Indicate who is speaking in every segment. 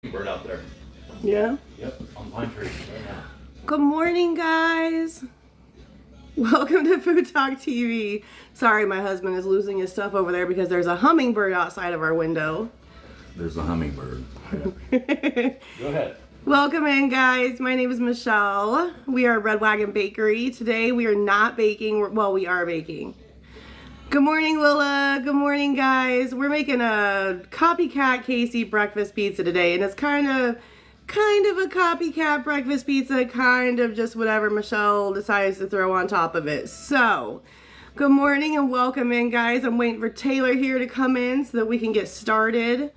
Speaker 1: Bird out there.
Speaker 2: Yeah?
Speaker 1: Yep, on pine trees right now.
Speaker 2: Good morning, guys. Welcome to Food Talk TV. Sorry, my husband is losing his stuff over there because there's a hummingbird outside of our window.
Speaker 1: There's a hummingbird. Yeah. Go ahead.
Speaker 2: Welcome in, guys. My name is Michelle. We are Red Wagon Bakery. Today we are not baking. Well, we are baking. Good morning, Willa. Good morning, guys. We're making a copycat Casey breakfast pizza today, and it's kind of a copycat breakfast pizza, kind of just whatever Michelle decides to throw on top of it. So, good morning and welcome in, guys. I'm waiting for Taylor here to come in so that we can get started.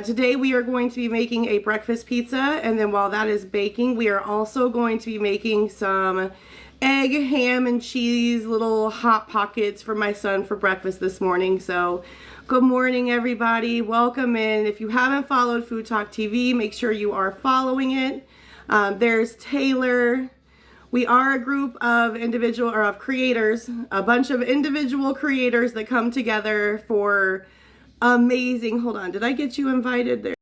Speaker 2: Today we are going to be making a breakfast pizza, and then while that is baking, we are also going to be making some egg, ham, and cheese little hot pockets for my son for breakfast this morning. So good morning, everybody. Welcome in. If you haven't followed Food Talk TV, make sure you are following it. There's Taylor. We are a group of creators, a bunch of individual creators that come together for amazing. Hold on, did I get you invited there?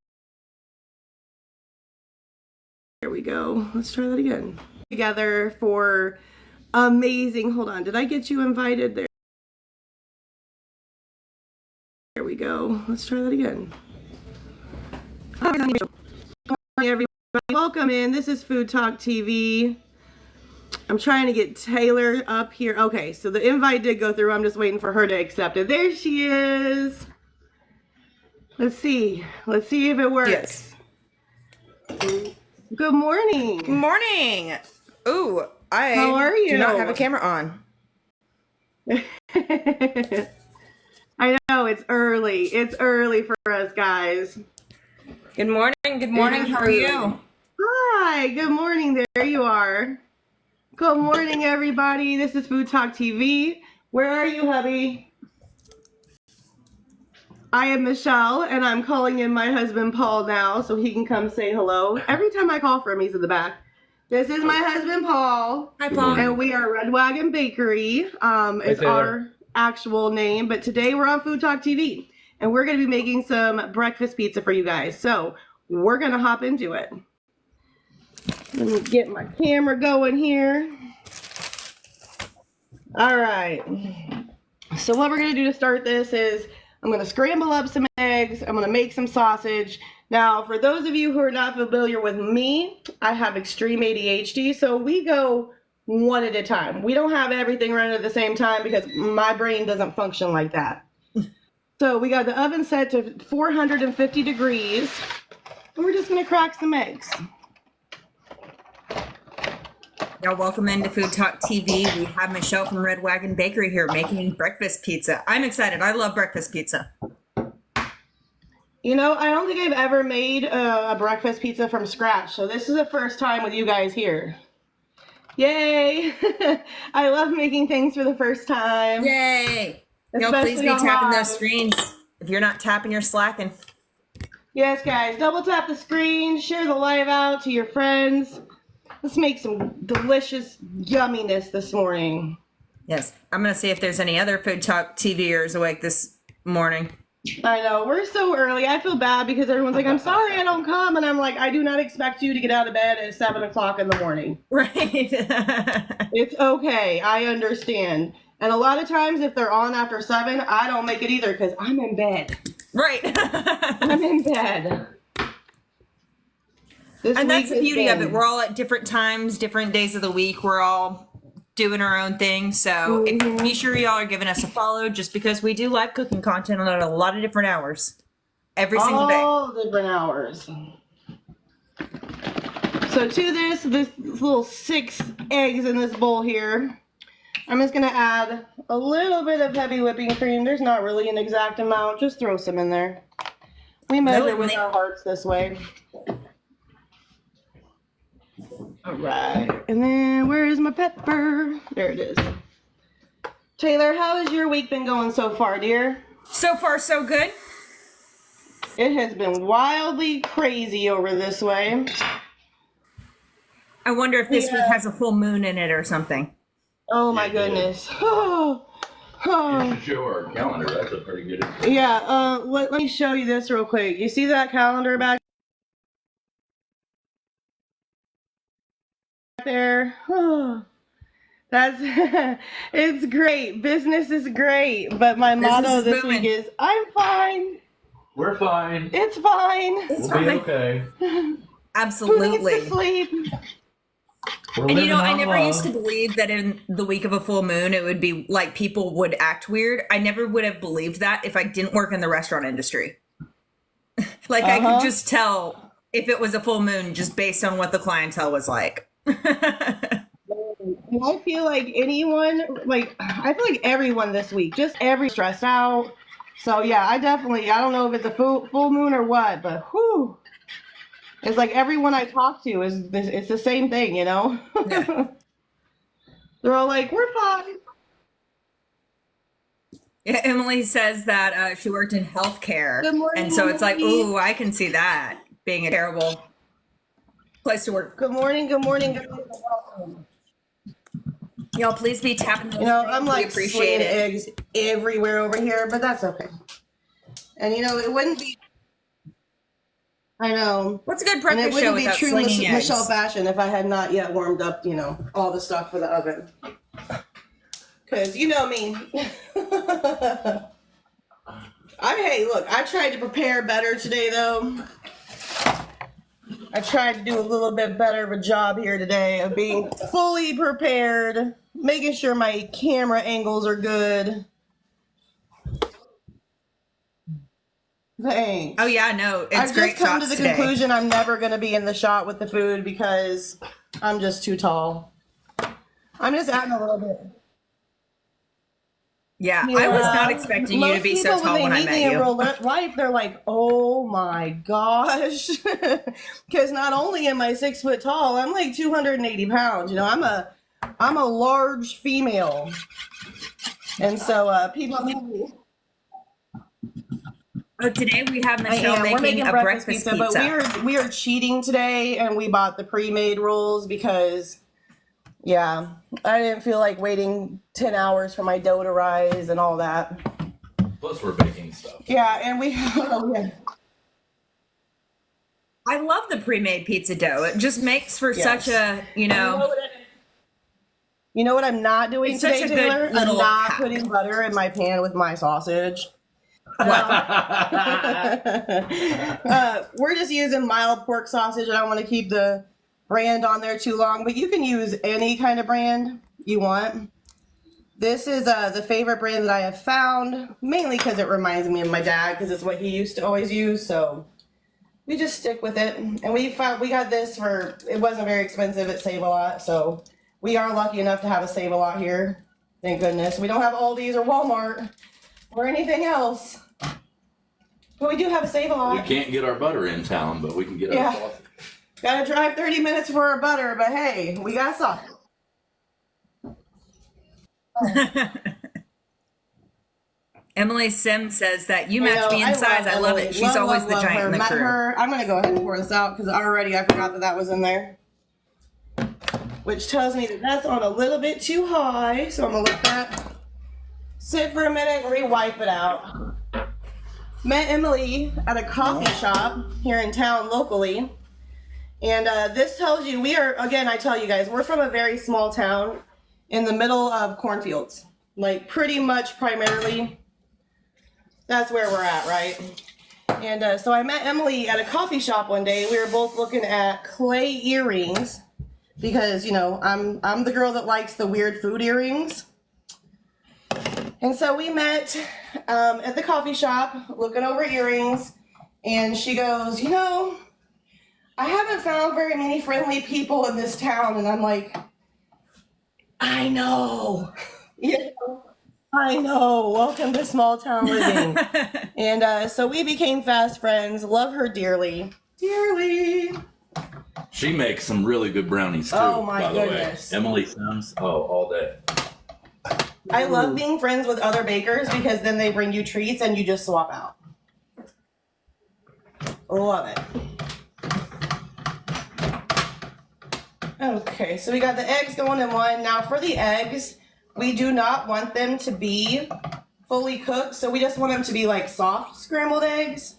Speaker 2: There we go. Let's try that again. Together for amazing. Hold on, did I get you invited there? There we go. Let's try that again. Good morning, everybody. Welcome in. This is Food Talk TV. I'm trying to get Taylor up here. Okay, so the invite did go through. I'm just waiting for her to accept it. There she is. Let's see. Let's see if it works.
Speaker 3: Yes.
Speaker 2: Good morning.
Speaker 3: Good morning. Ooh,
Speaker 2: How are you?
Speaker 3: do not have a camera on.
Speaker 2: I know, it's early. It's early for us, guys.
Speaker 3: Good morning. Good morning. How are you?
Speaker 2: Hi. Good morning. There you are. Good morning, everybody. This is Food Talk TV. Where are you, hubby? I am Michelle, and I'm calling in my husband, Paul, now, so he can come say hello. Every time I call for him, he's in the back. This is my husband, Paul.
Speaker 3: Hi, Paul.
Speaker 2: And we are Red Wagon Bakery. It's our actual name, but today we're on Food Talk TV, and we're going to be making some breakfast pizza for you guys. So we're going to hop into it. Let me get my camera going here. All right. So what we're going to do to start this is I'm going to scramble up some eggs. I'm going to make some sausage. Now, for those of you who are not familiar with me, I have extreme ADHD, so we go one at a time. We don't have everything running at the same time because my brain doesn't function like that. So we got the oven set to 450 degrees. And we're just going to crack some eggs.
Speaker 3: Now, welcome into Food Talk TV. We have Michelle from Red Wagon Bakery here making breakfast pizza. I'm excited. I love breakfast pizza.
Speaker 2: You know, I don't think I've ever made a breakfast pizza from scratch, so this is the first time with you guys here. Yay! I love making things for the first time.
Speaker 3: Yay! No,
Speaker 2: Especially
Speaker 3: please be
Speaker 2: on
Speaker 3: tapping
Speaker 2: live.
Speaker 3: those screens. If you're not tapping, you're slacking.
Speaker 2: Yes, guys, double tap the screen, share the live out to your friends. Let's make some delicious yumminess this morning.
Speaker 3: Yes, I'm going to see if there's any other Food Talk TVers awake this morning.
Speaker 2: I know, we're so early. I feel bad because everyone's like, I'm sorry I don't come. And I'm like, I do not expect you to get out of bed at 7 o'clock in the morning.
Speaker 3: Right.
Speaker 2: It's okay. I understand. And a lot of times if they're on after 7, I don't make it either because I'm in bed.
Speaker 3: Right.
Speaker 2: I'm in bed.
Speaker 3: And that's the beauty of it. We're all at different times, different days of the week. We're all doing our own thing. So be sure y'all are giving us a follow just because we do live cooking content at a lot of different hours. Every single day.
Speaker 2: All different hours. So to this little 6 eggs in this bowl here, I'm just going to add a little bit of heavy whipping cream. There's not really an exact amount. Just throw some in there. We measure with our hearts this way. All right. And then where is my pepper? There it is. Taylor, how has your week been going so far, dear?
Speaker 3: So far, so good.
Speaker 2: It has been wildly crazy over this way.
Speaker 3: I wonder if this week has a full moon in it or something.
Speaker 2: Oh my goodness. Oh,
Speaker 1: You show our calendar. That's a pretty good.
Speaker 2: yeah. Let me show you this real quick. You see that calendar back there. That's it's great. Business is great, but my motto this week is I'm fine.
Speaker 1: We're fine.
Speaker 2: It's fine.
Speaker 1: We'll be okay.
Speaker 3: Absolutely.
Speaker 2: Who needs to sleep?
Speaker 3: And you know, I never used to believe that in the week of a full moon, it would be like people would act weird. I never would have believed that if I didn't work in the restaurant industry. Like I could just tell if it was a full moon just based on what the clientele was like.
Speaker 2: I feel like I feel like everyone this week, just every stressed out. So yeah, I don't know if it's a full moon or what, but whew. It's like everyone I talk to it's the same thing, you know? Yeah. They're all like, we're fine.
Speaker 3: Yeah, Emily says that she worked in healthcare.
Speaker 2: Good morning,
Speaker 3: and so it's like,
Speaker 2: Emily.
Speaker 3: ooh, I can see that being a terrible place to work.
Speaker 2: Good morning.
Speaker 3: Y'all, please be tapping those.
Speaker 2: You know,
Speaker 3: things.
Speaker 2: I'm
Speaker 3: We
Speaker 2: like
Speaker 3: appreciate
Speaker 2: slinging
Speaker 3: it.
Speaker 2: eggs everywhere over here, but that's okay. And you know, it wouldn't be. I know.
Speaker 3: What's a good
Speaker 2: And it
Speaker 3: breakfast show
Speaker 2: wouldn't be
Speaker 3: without
Speaker 2: true
Speaker 3: slinging eggs?
Speaker 2: Michelle fashion if I had not yet warmed up, you know, all the stuff for the oven. Because you know me. Hey, look, I tried to prepare better today, though. I tried to do a little bit better of a job here today of being fully prepared, making sure my camera angles are good. Thanks.
Speaker 3: Oh yeah, no, it's
Speaker 2: I've
Speaker 3: great
Speaker 2: just come to
Speaker 3: shots
Speaker 2: the
Speaker 3: today.
Speaker 2: conclusion I'm never going to be in the shot with the food because I'm just too tall. I'm just adding a little bit.
Speaker 3: Yeah, I was not expecting you to be so tall when I met you.
Speaker 2: In real life, they're like, "Oh my gosh," because not only am I 6 foot tall, I'm like 280 pounds. You know, I'm a large female, and so people know me.
Speaker 3: Oh, today we have Michelle
Speaker 2: We're
Speaker 3: making a breakfast pizza.
Speaker 2: But we are cheating today, and we bought the pre-made rolls because, yeah, I didn't feel like waiting 10 hours for my dough to rise and all that.
Speaker 1: Plus, we're baking stuff.
Speaker 2: Yeah, and we. Oh, yeah.
Speaker 3: I love the pre-made pizza dough. It just makes for such a,
Speaker 2: You know what I'm not doing
Speaker 3: It's such
Speaker 2: today,
Speaker 3: a good
Speaker 2: Taylor? I'm
Speaker 3: little
Speaker 2: not
Speaker 3: hack.
Speaker 2: putting butter in my pan with my sausage. We're just using mild pork sausage. I don't want to keep the brand on there too long, but you can use any kind of brand you want. This is the favorite brand that I have found, mainly because it reminds me of my dad, because it's what he used to always use. So we just stick with it. And we got this for, it wasn't very expensive at Save-A-Lot. So we are lucky enough to have a Save-A-Lot here. Thank goodness. We don't have Aldi's or Walmart or anything else. But we do have a Save-A-Lot.
Speaker 1: We can't get our butter in town, but we can get our sausage.
Speaker 2: Gotta drive 30 minutes for our butter, but hey, we got sausage.
Speaker 3: Emily Sims says that you match me in size. I love it. She's always the giant in the crew.
Speaker 2: I'm gonna go ahead and pour this out because already I forgot that was in there. Which tells me that that's on a little bit too high, so I'm gonna let that sit for a minute and re-wipe it out. Met Emily at a coffee shop here in town locally. And this tells you, we are, again, I tell you guys, we're from a very small town in the middle of cornfields. Like pretty much primarily, that's where we're at, right? And so I met Emily at a coffee shop one day. We were both looking at clay earrings because, you know, I'm the girl that likes the weird food earrings. And so we met at the coffee shop looking over earrings, and she goes, you know, I haven't found very many friendly people in this town. And I'm like, I know. You know, I know. Welcome to small town living. And so we became fast friends. Love her dearly. Dearly.
Speaker 1: She makes some really good brownies too.
Speaker 2: Oh my
Speaker 1: by
Speaker 2: goodness.
Speaker 1: The way. Emily Sims, all day.
Speaker 2: I love being friends with other bakers because then they bring you treats and you just swap out. Love it. Okay, so we got the eggs going in one. Now for the eggs, we do not want them to be fully cooked, so we just want them to be like soft scrambled eggs.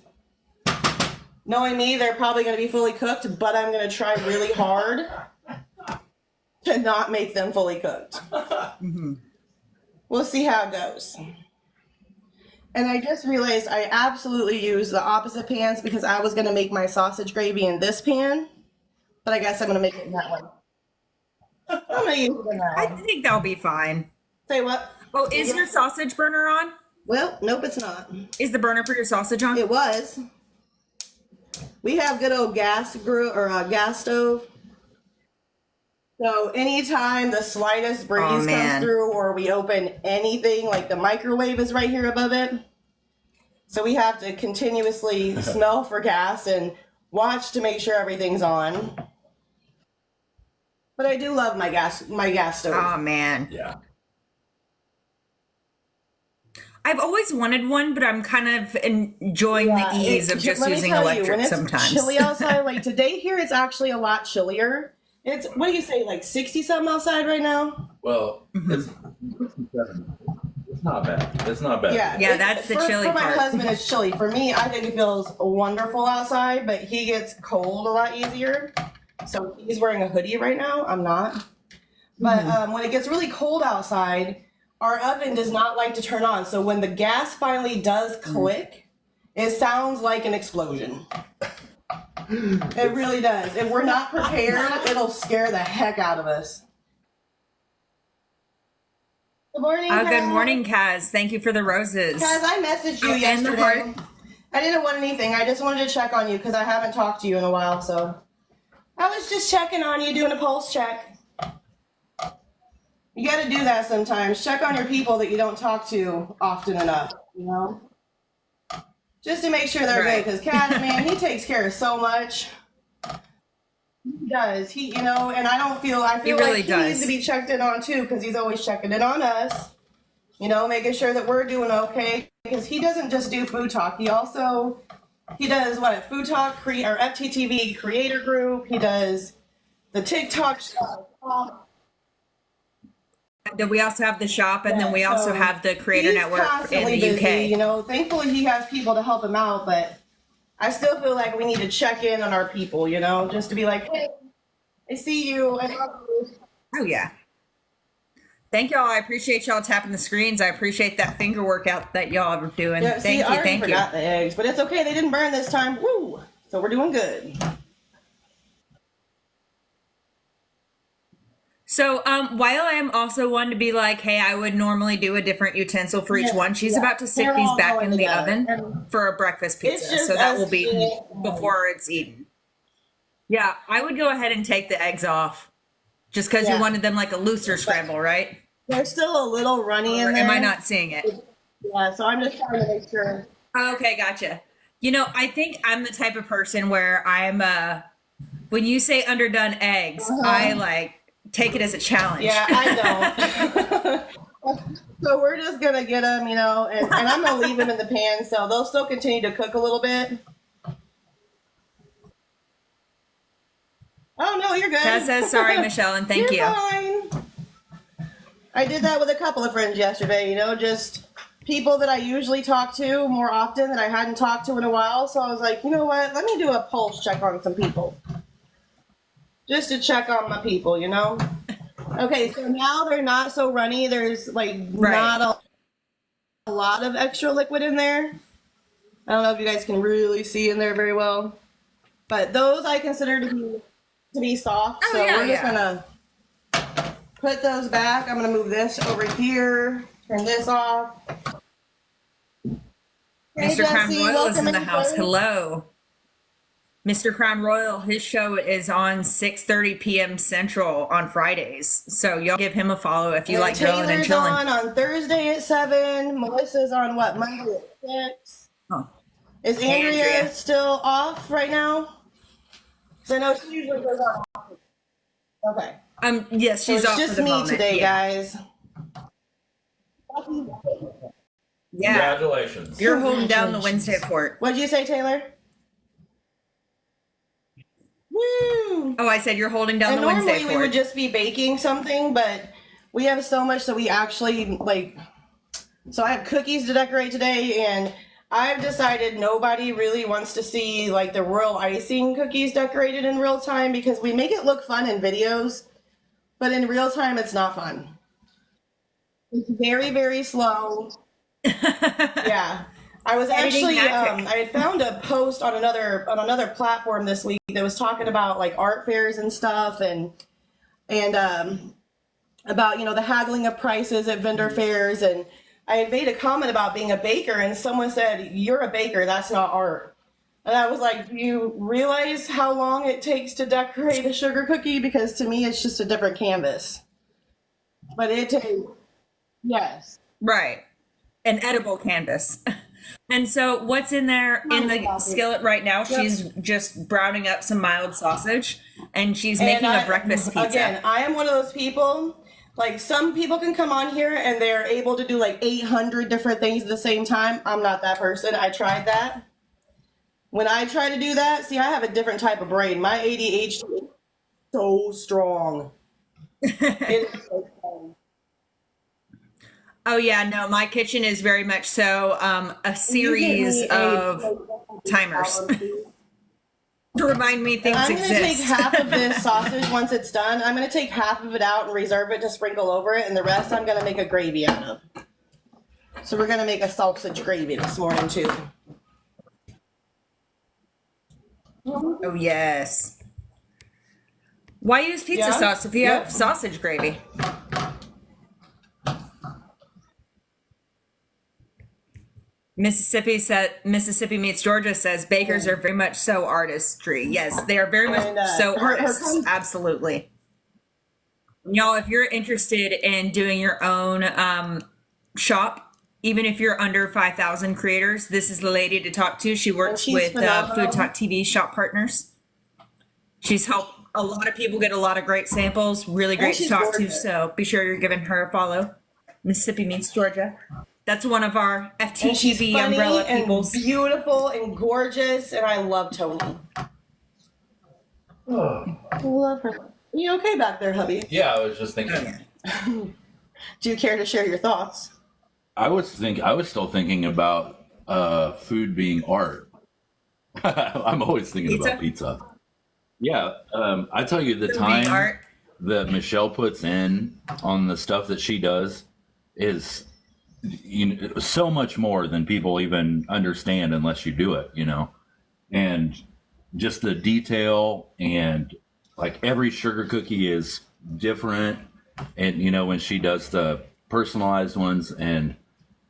Speaker 2: Knowing me, they're probably going to be fully cooked, but I'm going to try really hard to not make them fully cooked. We'll see how it goes. And I just realized I absolutely used the opposite pans because I was going to make my sausage gravy in this pan, but I guess I'm going to make it in that one. I'm going to use it in that
Speaker 3: I
Speaker 2: one.
Speaker 3: think that'll be fine.
Speaker 2: Say what?
Speaker 3: Oh, is your sausage burner on?
Speaker 2: Well, nope, it's not.
Speaker 3: Is the burner for your sausage on?
Speaker 2: It was. We have good old gas grill or gas stove. So anytime the slightest breeze comes through or we open anything, like the microwave is right here above it. So we have to continuously smell for gas and watch to make sure everything's on. But I do love my gas stove.
Speaker 3: Oh man.
Speaker 1: Yeah.
Speaker 3: I've always wanted one, but I'm kind of enjoying the ease of just using electric sometimes.
Speaker 2: It's chilly outside. Like today here, it's actually a lot chillier. It's, what do you say, like 60 something outside right now?
Speaker 1: Well, it's not bad. It's not bad.
Speaker 3: Yeah, that's the chilly
Speaker 2: part. For my
Speaker 3: part.
Speaker 2: husband, it's chilly. For me, I think it feels wonderful outside, but he gets cold a lot easier. So he's wearing a hoodie right now. I'm not. But when it gets really cold outside, our oven does not like to turn on. So when the gas finally does click, it sounds like an explosion. It really does. If we're not prepared, it'll scare the heck out of us. Good morning, Kaz.
Speaker 3: Good morning, Kaz. Thank you for the roses.
Speaker 2: Kaz, I messaged you yesterday.
Speaker 3: And the heart.
Speaker 2: I didn't want anything. I just wanted to check on you because I haven't talked to you in a while. So I was just checking on you, doing a pulse check. You got to do that sometimes. Check on your people that you don't talk to often enough, you know? Just to make sure they're good, because Kaz, man, he takes care of so much. He does. He, you know, and I feel like he needs to be checked in on too, because he's always checking in on us. You know, making sure that we're doing okay. Because he doesn't just do Food Talk. He does what? Food Talk, or FTTV Creator Group. He does the TikTok stuff.
Speaker 3: We also have the shop, and then we also have the Creator Network in the UK.
Speaker 2: Busy, you know, thankfully he has people to help him out, but I still feel like we need to check in on our people, you know, just to be like, hey, I see you. I love you.
Speaker 3: Oh, yeah. Thank y'all. I appreciate y'all tapping the screens. I appreciate that finger workout that y'all are doing.
Speaker 2: Yeah,
Speaker 3: thank you.
Speaker 2: I forgot the eggs, but it's okay. They didn't burn this time. Woo! So we're doing good.
Speaker 3: So while I am also one to be like, hey, I would normally do a different utensil for each one, she's about to stick these back in the oven for a breakfast pizza. So that will be before it's eaten. Yeah, I would go ahead and take the eggs off just because you wanted them like a looser scramble, right?
Speaker 2: They're still a little runny in there.
Speaker 3: Am I not seeing it?
Speaker 2: Yeah, so I'm just trying to make sure.
Speaker 3: Okay, gotcha. You know, I think I'm the type of person where I'm, when you say underdone eggs, I like, take it as a challenge.
Speaker 2: Yeah, I don't. So we're just gonna get them, you know, and I'm gonna leave them in the pan, so they'll still continue to cook a little bit. Oh no, you're good.
Speaker 3: That says sorry, Michelle, and thank you.
Speaker 2: Fine. I did that with a couple of friends yesterday, you know, just people that I usually talk to more often that I hadn't talked to in a while. So I was like, you know what? Let me do a pulse check on some people. Just to check on my people, you know? Okay, so now they're not so runny. There's like not a lot of extra liquid in there. I don't know if you guys can really see in there very well. But those I consider to be soft. So we're just gonna put those back. I'm gonna move this over here, turn this off.
Speaker 3: Mr. Crown Royal is in the house. Hello. Mr. Crown Royal, his show is on 6:30 p.m. Central on Fridays. So y'all give him a follow if you like grilling and chilling.
Speaker 2: Taylor's on Thursday at 7. Melissa's on what, Monday at 6?
Speaker 3: Oh.
Speaker 2: Is Andrea still off right now? So I know she usually goes off. Okay.
Speaker 3: Yes, she's off
Speaker 2: just
Speaker 3: for the
Speaker 2: me
Speaker 3: moment.
Speaker 2: today, guys.
Speaker 3: Yeah.
Speaker 1: Congratulations.
Speaker 3: You're holding down the Wednesday fort.
Speaker 2: What'd you say, Taylor? Woo!
Speaker 3: Oh, I said you're holding down the Wednesday fort.
Speaker 2: Normally we would just be baking something, but we have so much that we actually so I have cookies to decorate today, and I've decided nobody really wants to see like the royal icing cookies decorated in real time because we make it look fun in videos, but in real time, it's not fun. It's very, very slow. Yeah. I was actually, I had found a post on another platform this week that was talking about like art fairs and stuff and about, you know, the haggling of prices at vendor fairs. And I had made a comment about being a baker and someone said, "You're a baker, that's not art." And I was like, "Do you realize how long it takes to decorate a sugar cookie? Because to me, it's just a different canvas." But it takes, yes.
Speaker 3: Right. An edible canvas. And so what's in there in the skillet right now? She's just browning up some mild sausage and she's making a breakfast pizza.
Speaker 2: Again, I am one of those people, like some people can come on here and they're able to do like 800 different things at the same time. I'm not that person. I tried that. When I try to do that, see, I have a different type of brain. My ADHD is so strong. It is so strong.
Speaker 3: Oh yeah, no, my kitchen is very much so a series of timers to remind me things exist.
Speaker 2: I'm going to take half of this sausage once it's done. I'm going to take half of it out and reserve it to sprinkle over it, and the rest I'm going to make a gravy out of. So we're going to make a sausage gravy this morning too.
Speaker 3: Oh yes. Why use pizza sauce if you have sausage gravy? Mississippi Meets Georgia says bakers are very much so artistry. Yes, they are very much so artists. Absolutely. Y'all, if you're interested in doing your own shop, even if you're under 5,000 creators, this is the lady to talk to. She works with FoodTokTV shop partners. She's helped a lot of people get a lot of great samples. Really great to talk to. So be sure you're giving her a follow. Mississippi Meets Georgia. That's one of our FTTV umbrella people.
Speaker 2: Beautiful and gorgeous, and I love Tony. Oh. I love her. Are you okay back there, hubby?
Speaker 1: Yeah, I was just thinking.
Speaker 2: Do you care to share your thoughts?
Speaker 1: I was still thinking about food being art. I'm always thinking about pizza. Yeah, I tell you, the time that Michelle puts in on the stuff that she does is so much more than people even understand unless you do it, and just the detail, and like every sugar cookie is different, and when she does the personalized ones, and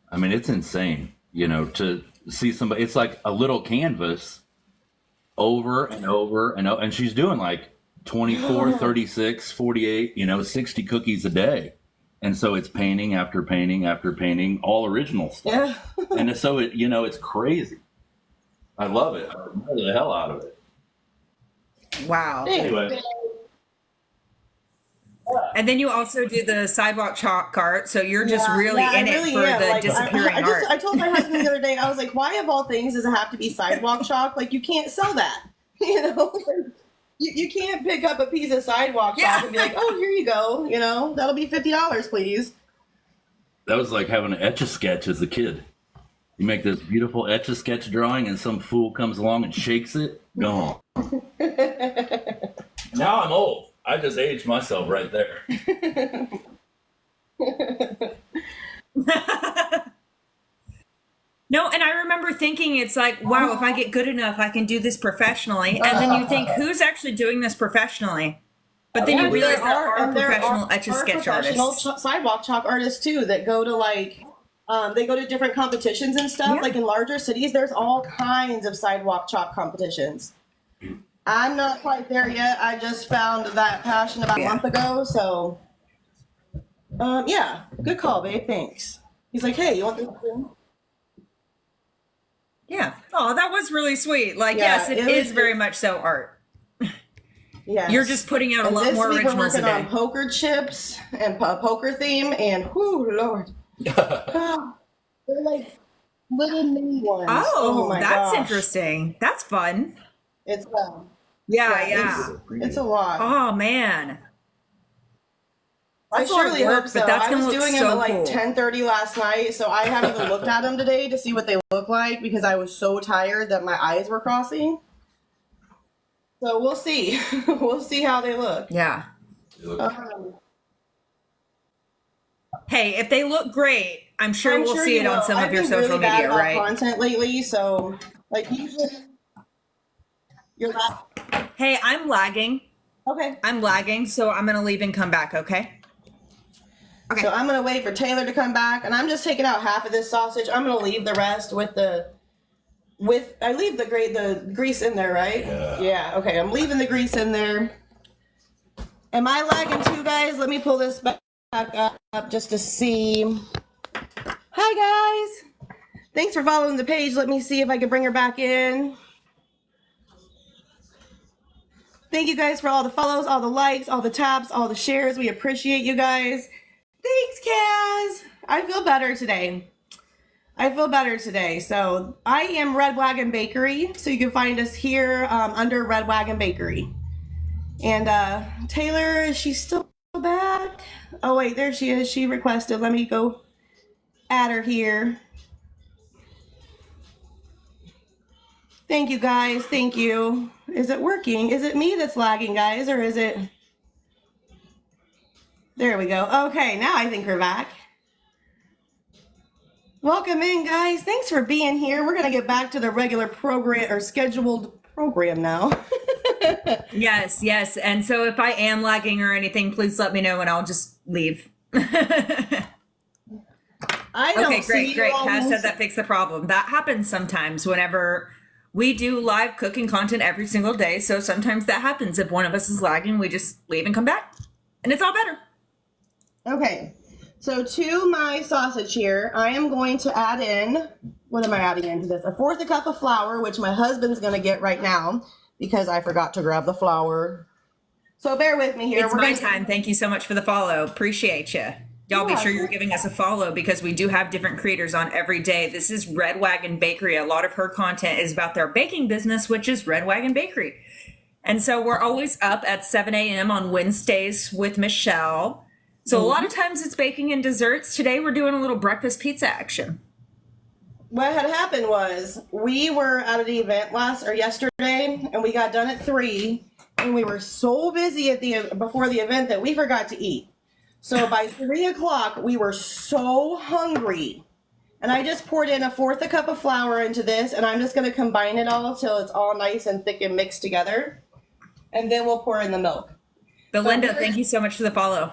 Speaker 1: I mean, it's insane, to see somebody, it's like a little canvas over and over and she's doing like 24, 36, 48, 60 cookies a day. And so it's painting after painting after painting, all original stuff. Yeah. And so it's crazy. I love it. I love the hell out of it.
Speaker 3: Wow.
Speaker 1: Anyway.
Speaker 3: And then you also do the sidewalk chalk cart, so you're just really in it for the disappearing art.
Speaker 2: I told my husband the other day, I was like, why of all things does it have to be sidewalk chalk? Like, you can't sell that. You can't pick up a piece of sidewalk chalk and be like, oh, here you go. That'll be $50, please.
Speaker 1: That was like having an Etch-a-Sketch as a kid. You make this beautiful Etch-a-Sketch drawing and some fool comes along and shakes it. Gone. Now I'm old. I just aged myself right there.
Speaker 3: No, and I remember thinking, it's like, wow, if I get good enough, I can do this professionally. And then you think, who's actually doing this professionally? But then you realize there are professional Etch-a-Sketch artists.
Speaker 2: Sidewalk chalk artists too that go to they go to different competitions and stuff. Yeah. Like in larger cities, there's all kinds of sidewalk chalk competitions. I'm not quite there yet. I just found that passion about a month ago. So, good call, babe. Thanks. He's like, hey, you want this?
Speaker 3: Yeah. Oh, that was really sweet. Like, yes, it is very much so art.
Speaker 2: Yes.
Speaker 3: You're just putting out a lot more originals
Speaker 2: today. We're working
Speaker 3: on
Speaker 2: poker chips and a poker theme, and whoo, Lord. They're like little mini ones.
Speaker 3: Oh my that's gosh. Interesting. That's fun.
Speaker 2: It's it's a lot.
Speaker 3: Oh man.
Speaker 2: I surely hope so. I was doing them at like 10:30 last night, so I haven't even looked at them today to see what they look like because I was so tired that my eyes were crossing. So we'll see. We'll see how they look.
Speaker 3: Yeah. Hey, if they look great, I'm sure we'll see it on some of your social media, right?
Speaker 2: Content lately, so like usually you're
Speaker 3: Hey, I'm lagging.
Speaker 2: Okay.
Speaker 3: I'm lagging, so I'm gonna leave and come back. Okay.
Speaker 2: Okay. So I'm gonna wait for Taylor to come back, and I'm just taking out half of this sausage. I'm gonna leave the rest I leave the grease in there, right? Yeah. Okay. I'm leaving the grease in there. Am I lagging too, guys? Let me pull this back up just to see. Hi, guys. Thanks for following the page. Let me see if I can bring her back in. Thank you guys for all the follows, all the likes, all the taps, all the shares. We appreciate you guys. Thanks, Kaz. I feel better today. So I am Red Wagon Bakery. So you can find us here under Red Wagon Bakery. And Taylor, is she still back? Oh, wait, there she is. She requested. Let me go add her here. Thank you, guys. Thank you. Is it working? Is it me that's lagging, guys, or is it? There we go. Okay, now I think we're back. Welcome in, guys. Thanks for being here. We're going to get back to the regular program or scheduled program now.
Speaker 3: Yes, yes. And so if I am lagging or anything, please let me know and I'll just leave.
Speaker 2: I don't
Speaker 3: okay,
Speaker 2: great.
Speaker 3: Kaz said that fixed the problem. That happens sometimes whenever we do live cooking content every single day. So sometimes that happens. If one of us is lagging, we just leave and come back. And it's all better.
Speaker 2: Okay. So to my sausage here, I am going to add in, what am I adding into this? 1/4 cup of flour, which my husband's going to get right now because I forgot to grab the flour. So bear with me here.
Speaker 3: It's my time. Thank you so much for the follow. Appreciate you. Y'all be sure you're giving us a follow because we do have different creators on every day. This is Red Wagon Bakery. A lot of her content is about their baking business, which is Red Wagon Bakery. And so we're always up at 7 a.m. on Wednesdays with Michelle. So a lot of times it's baking and desserts. Today we're doing a little breakfast pizza action.
Speaker 2: What had happened was we were at an event yesterday and we got done at 3 and we were so busy before the event that we forgot to eat. So by 3 o'clock, we were so hungry. And I just poured in 1/4 cup of flour into this, and I'm just going to combine it all till it's all nice and thick and mixed together. And then we'll pour in the milk.
Speaker 3: Belinda, thank you so much for the follow.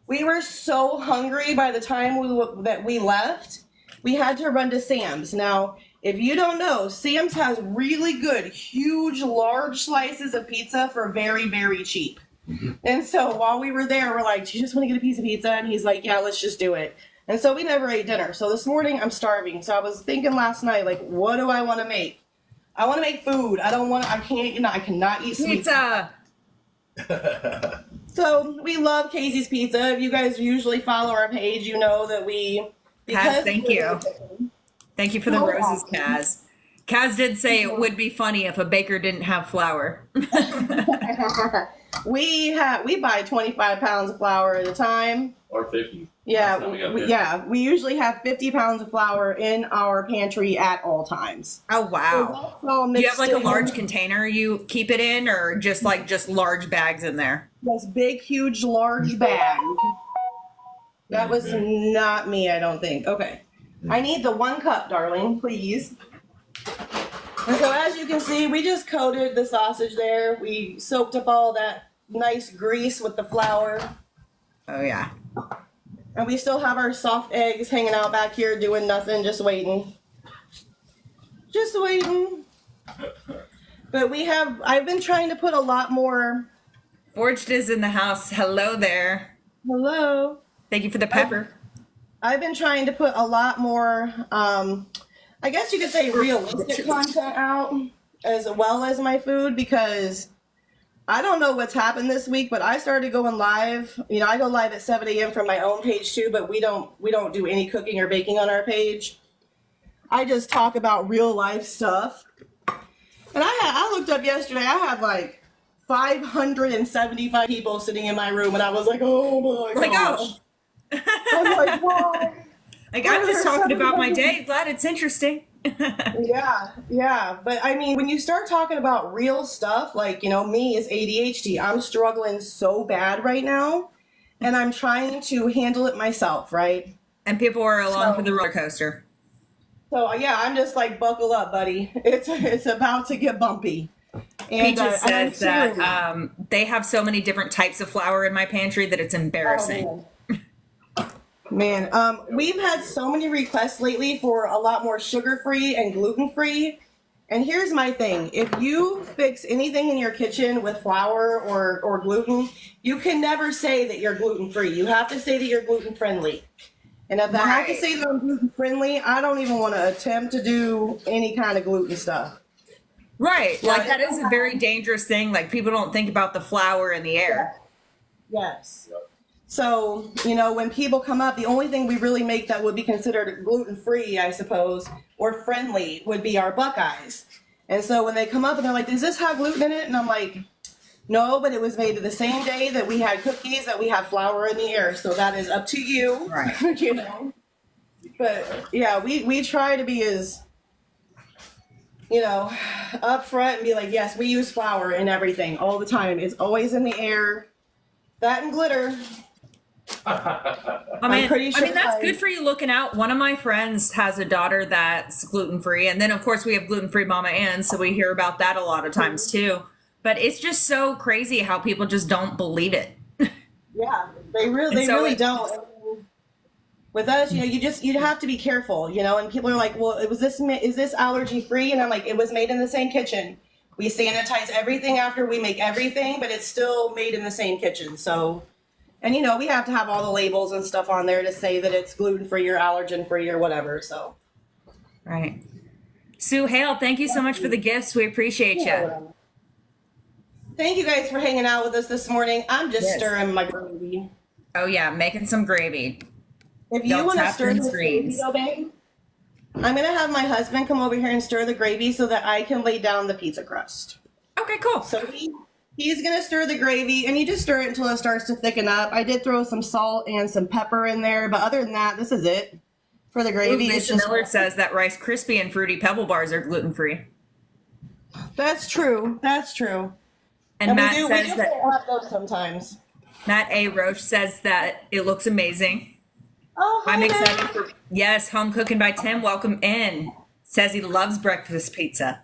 Speaker 2: We were so hungry by the time that we left. We had to run to Sam's. Now, if you don't know, Sam's has really good, huge, large slices of pizza for very, very cheap. And so while we were there, we're like, do you just want to get a piece of pizza? And he's like, yeah, let's just do it. And so we never ate dinner. So this morning I'm starving. So I was thinking last night, like, what do I want to make? I want to make food. I cannot eat sweet
Speaker 3: pizza.
Speaker 2: So we love Casey's Pizza. If you guys usually follow our page, you know that
Speaker 3: Kaz, thank you. Thank you for the roses, Kaz. Kaz did say it would be funny if a baker didn't have flour.
Speaker 2: We buy 25 pounds of flour at a time.
Speaker 1: Or 50.
Speaker 2: Yeah, we usually have 50 pounds of flour in our pantry at all times.
Speaker 3: Oh, wow.
Speaker 2: So
Speaker 3: do you have like a large container you keep it in or just large bags in there?
Speaker 2: Yes, big, huge, large bag. That was not me, I don't think. Okay. I need the 1 cup, darling, please. And so as you can see, we just coated the sausage there. We soaked up all that nice grease with the flour.
Speaker 3: Oh, yeah.
Speaker 2: And we still have our soft eggs hanging out back here doing nothing, just waiting. Just waiting. But I've been trying to put a lot more.
Speaker 3: Forged is in the house. Hello there.
Speaker 2: Hello.
Speaker 3: Thank you for the pepper.
Speaker 2: I've been trying to put a lot more, I guess you could say realistic content out as well as my food because I don't know what's happened this week, but I started going live. You know, I go live at 7 a.m. from my own page too, but we don't do any cooking or baking on our page. I just talk about real life stuff. And I looked up yesterday, I had like 575 people sitting in my room and I was like, oh my gosh. I'm like, why?
Speaker 3: Like, I'm just talking about my day. Glad it's interesting.
Speaker 2: Yeah. But I mean, when you start talking about real stuff, like, me as ADHD, I'm struggling so bad right now, and I'm trying to handle it myself, right?
Speaker 3: And people are along for the roller coaster.
Speaker 2: So yeah, I'm just like, buckle up, buddy. It's about to get bumpy. And
Speaker 3: Peaches says that they have so many different types of flour in my pantry that it's embarrassing.
Speaker 2: Man, we've had so many requests lately for a lot more sugar-free and gluten-free. And here's my thing. If you fix anything in your kitchen with flour or gluten, you can never say that you're gluten-free. You have to say that you're gluten-friendly. And if I have to say that I'm gluten-friendly, I don't even want to attempt to do any kind of gluten stuff.
Speaker 3: Right. Like, that is a very dangerous thing. Like, people don't think about the flour in the air.
Speaker 2: Yes. So, when people come up, the only thing we really make that would be considered gluten-free, I suppose, or friendly would be our Buckeyes. And so when they come up and they're like, does this have gluten in it? And I'm like, no, but it was made the same day that we had cookies, that we have flour in the air. So that is up to you.
Speaker 3: Right.
Speaker 2: But yeah, we try to be as, upfront and be like, yes, we use flour in everything all the time. It's always in the air. That and glitter.
Speaker 3: I mean, that's good for you looking out. One of my friends has a daughter that's gluten-free. And then, of course, we have gluten-free Mama Ann, so we hear about that a lot of times, too. But it's just so crazy how people just don't believe it.
Speaker 2: Yeah, they really don't. With us, you'd have to be careful, and people are like, well, is this allergy-free? And I'm like, it was made in the same kitchen. We sanitize everything after we make everything, but it's still made in the same kitchen. So, and we have to have all the labels and stuff on there to say that it's gluten-free or allergen-free or whatever, so.
Speaker 3: Right. Sue Hale, thank you so much for the gifts. We appreciate you.
Speaker 2: Thank you guys for hanging out with us this morning. I'm just stirring my gravy.
Speaker 3: Oh, yeah, making some gravy.
Speaker 2: If you want to stir this gravy, though, babe, I'm going to have my husband come over here and stir the gravy so that I can lay down the pizza crust.
Speaker 3: Okay, cool.
Speaker 2: So he's going to stir the gravy, and you just stir it until it starts to thicken up. I did throw some salt and some pepper in there, but other than that, this is it for the gravy.
Speaker 3: Lisa Miller says that Rice Krispie and Fruity Pebble bars are gluten-free.
Speaker 2: That's true. That's true.
Speaker 3: And Matt says
Speaker 2: we have those sometimes.
Speaker 3: Matt A. Roche says that it looks amazing.
Speaker 2: Oh, hi,
Speaker 3: I'm excited for Home Cooking by Tim. Welcome in. Says he loves breakfast pizza.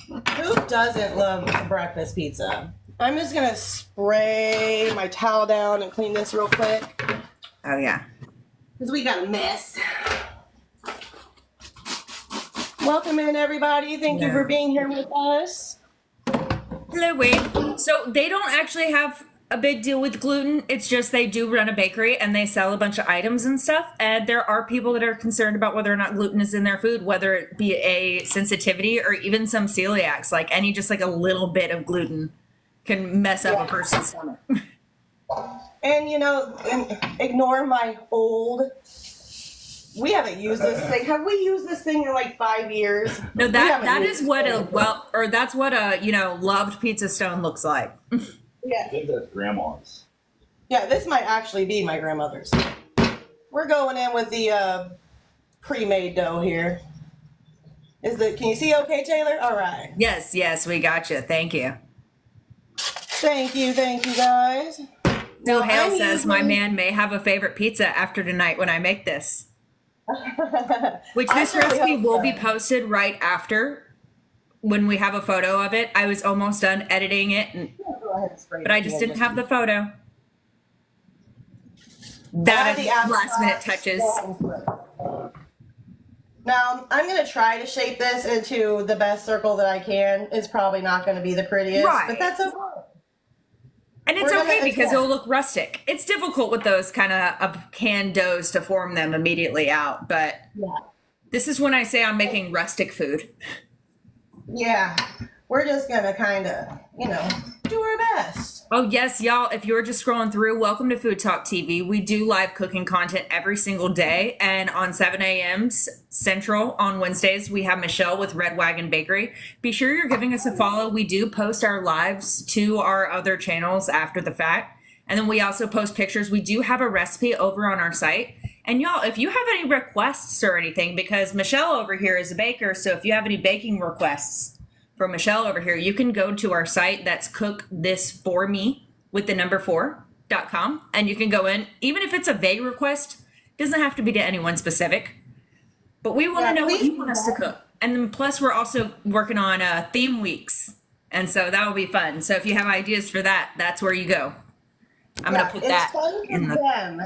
Speaker 2: Who doesn't love breakfast pizza? I'm just gonna spray my towel down and clean this real quick.
Speaker 3: Oh yeah,
Speaker 2: because we got a mess. Welcome in, everybody. Thank you for being here with us.
Speaker 3: Hello, Wade. So they don't actually have a big deal with gluten. It's just they do run a bakery and they sell a bunch of items and stuff. And there are people that are concerned about whether or not gluten is in their food, whether it be a sensitivity or even some celiacs. Like just a little bit of gluten can mess up a person's stomach.
Speaker 2: And ignore my old. We haven't used this thing. Have we used this thing in like 5 years?
Speaker 3: No, that is what that's what a loved pizza stone looks like.
Speaker 2: Yeah.
Speaker 1: I think that's grandma's.
Speaker 2: Yeah, this might actually be my grandmother's. We're going in with the pre-made dough here. Can you see okay, Taylor? All right.
Speaker 3: Yes, we got you. Thank you.
Speaker 2: Thank you, guys.
Speaker 3: So Hale says my man may have a favorite pizza after tonight when I make this. Which this recipe will be posted right after when we have a photo of it. I was almost done editing it, but I just didn't have the photo. That is last minute touches.
Speaker 2: Now, I'm going to try to shape this into the best circle that I can. It's probably not going to be the prettiest, but that's okay.
Speaker 3: And it's okay because it'll look rustic. It's difficult with those kind of canned doughs to form them immediately out, but this is when I say I'm making rustic food.
Speaker 2: Yeah, we're just going to kind of, do our best.
Speaker 3: Oh, yes, y'all. If you're just scrolling through, welcome to FoodTokTV. We do live cooking content every single day. And on 7 a.m. Central on Wednesdays, we have Michelle with Red Wagon Bakery. Be sure you're giving us a follow. We do post our lives to our other channels after the fact. And then we also post pictures. We do have a recipe over on our site. And y'all, if you have any requests or anything, because Michelle over here is a baker, so if you have any baking requests for Michelle over here, you can go to our site. That's cookthisforme with the number 4.com. And you can go in, even if it's a vague request, it doesn't have to be to anyone specific. But we want to know what you want us to cook. And then plus we're also working on theme weeks. And so that will be fun. So if you have ideas for that, that's where you go. I'm gonna put that.
Speaker 2: It's fun for them.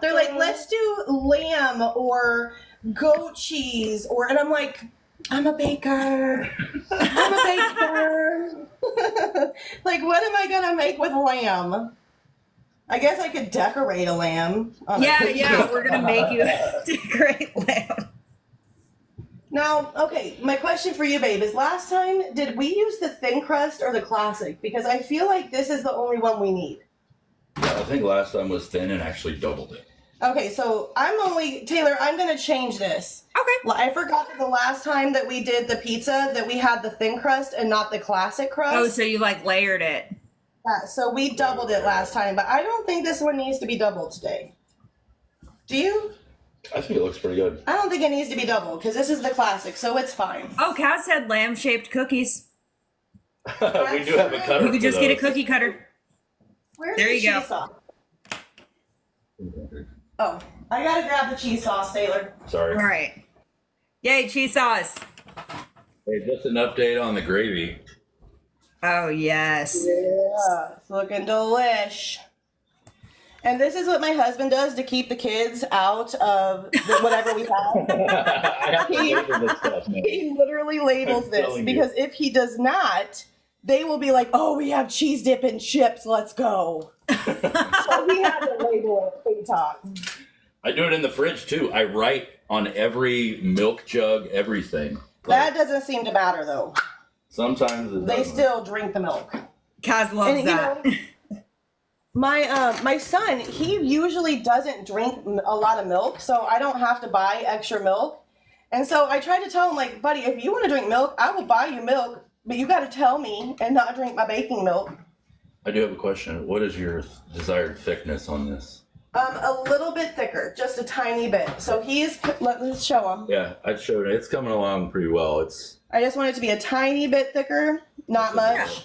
Speaker 2: They're like, let's do lamb or goat cheese and I'm like, I'm a baker. I'm a baker. Like, what am I gonna make with lamb? I guess I could decorate a lamb.
Speaker 3: Yeah, we're gonna make you decorate lamb.
Speaker 2: Now, okay, my question for you, babe, is last time, did we use the thin crust or the classic? Because I feel like this is the only one we need.
Speaker 1: Yeah, I think last time was thin and actually doubled it.
Speaker 2: Okay, so Taylor, I'm going to change this.
Speaker 3: Okay.
Speaker 2: Well, I forgot that the last time that we did the pizza that we had the thin crust and not the classic crust.
Speaker 3: Oh, so you like layered it.
Speaker 2: Yeah, so we doubled it last time, but I don't think this one needs to be doubled today. Do you?
Speaker 1: I think it looks pretty good.
Speaker 2: I don't think it needs to be doubled because this is the classic, so it's fine.
Speaker 3: Oh, Cal said lamb-shaped cookies.
Speaker 1: We do have a cutter.
Speaker 3: You could just get a cookie cutter.
Speaker 2: Where's
Speaker 3: There
Speaker 2: the
Speaker 3: you go.
Speaker 2: cheese sauce? Oh, I gotta grab the cheese sauce, Taylor.
Speaker 1: Sorry.
Speaker 3: All right. Yay, cheese sauce.
Speaker 1: Hey, just an update on the gravy.
Speaker 3: Oh, yes.
Speaker 2: Yeah, it's looking delish. And this is what my husband does to keep the kids out of whatever we have.
Speaker 1: I have to label this stuff, man.
Speaker 2: He literally labels
Speaker 1: I'm
Speaker 2: this
Speaker 1: telling
Speaker 2: because if he does not, they will be like, oh, we have cheese dip and chips, let's go. So we have to label it food talk.
Speaker 1: I do it in the fridge too. I write on every milk jug, everything.
Speaker 2: That doesn't seem to matter though.
Speaker 1: Sometimes it
Speaker 2: They
Speaker 1: doesn't.
Speaker 2: still drink the milk.
Speaker 3: Kaz loves
Speaker 2: And,
Speaker 3: that.
Speaker 2: My son, he usually doesn't drink a lot of milk, so I don't have to buy extra milk. And so I tried to tell him, like, buddy, if you want to drink milk, I will buy you milk, but you got to tell me and not drink my baking milk.
Speaker 1: I do have a question. What is your desired thickness on this?
Speaker 2: A little bit thicker, just a tiny bit. So let's show him.
Speaker 1: Yeah, I showed it. It's coming along pretty well.
Speaker 2: I just want it to be a tiny bit thicker, not much.
Speaker 3: Yeah.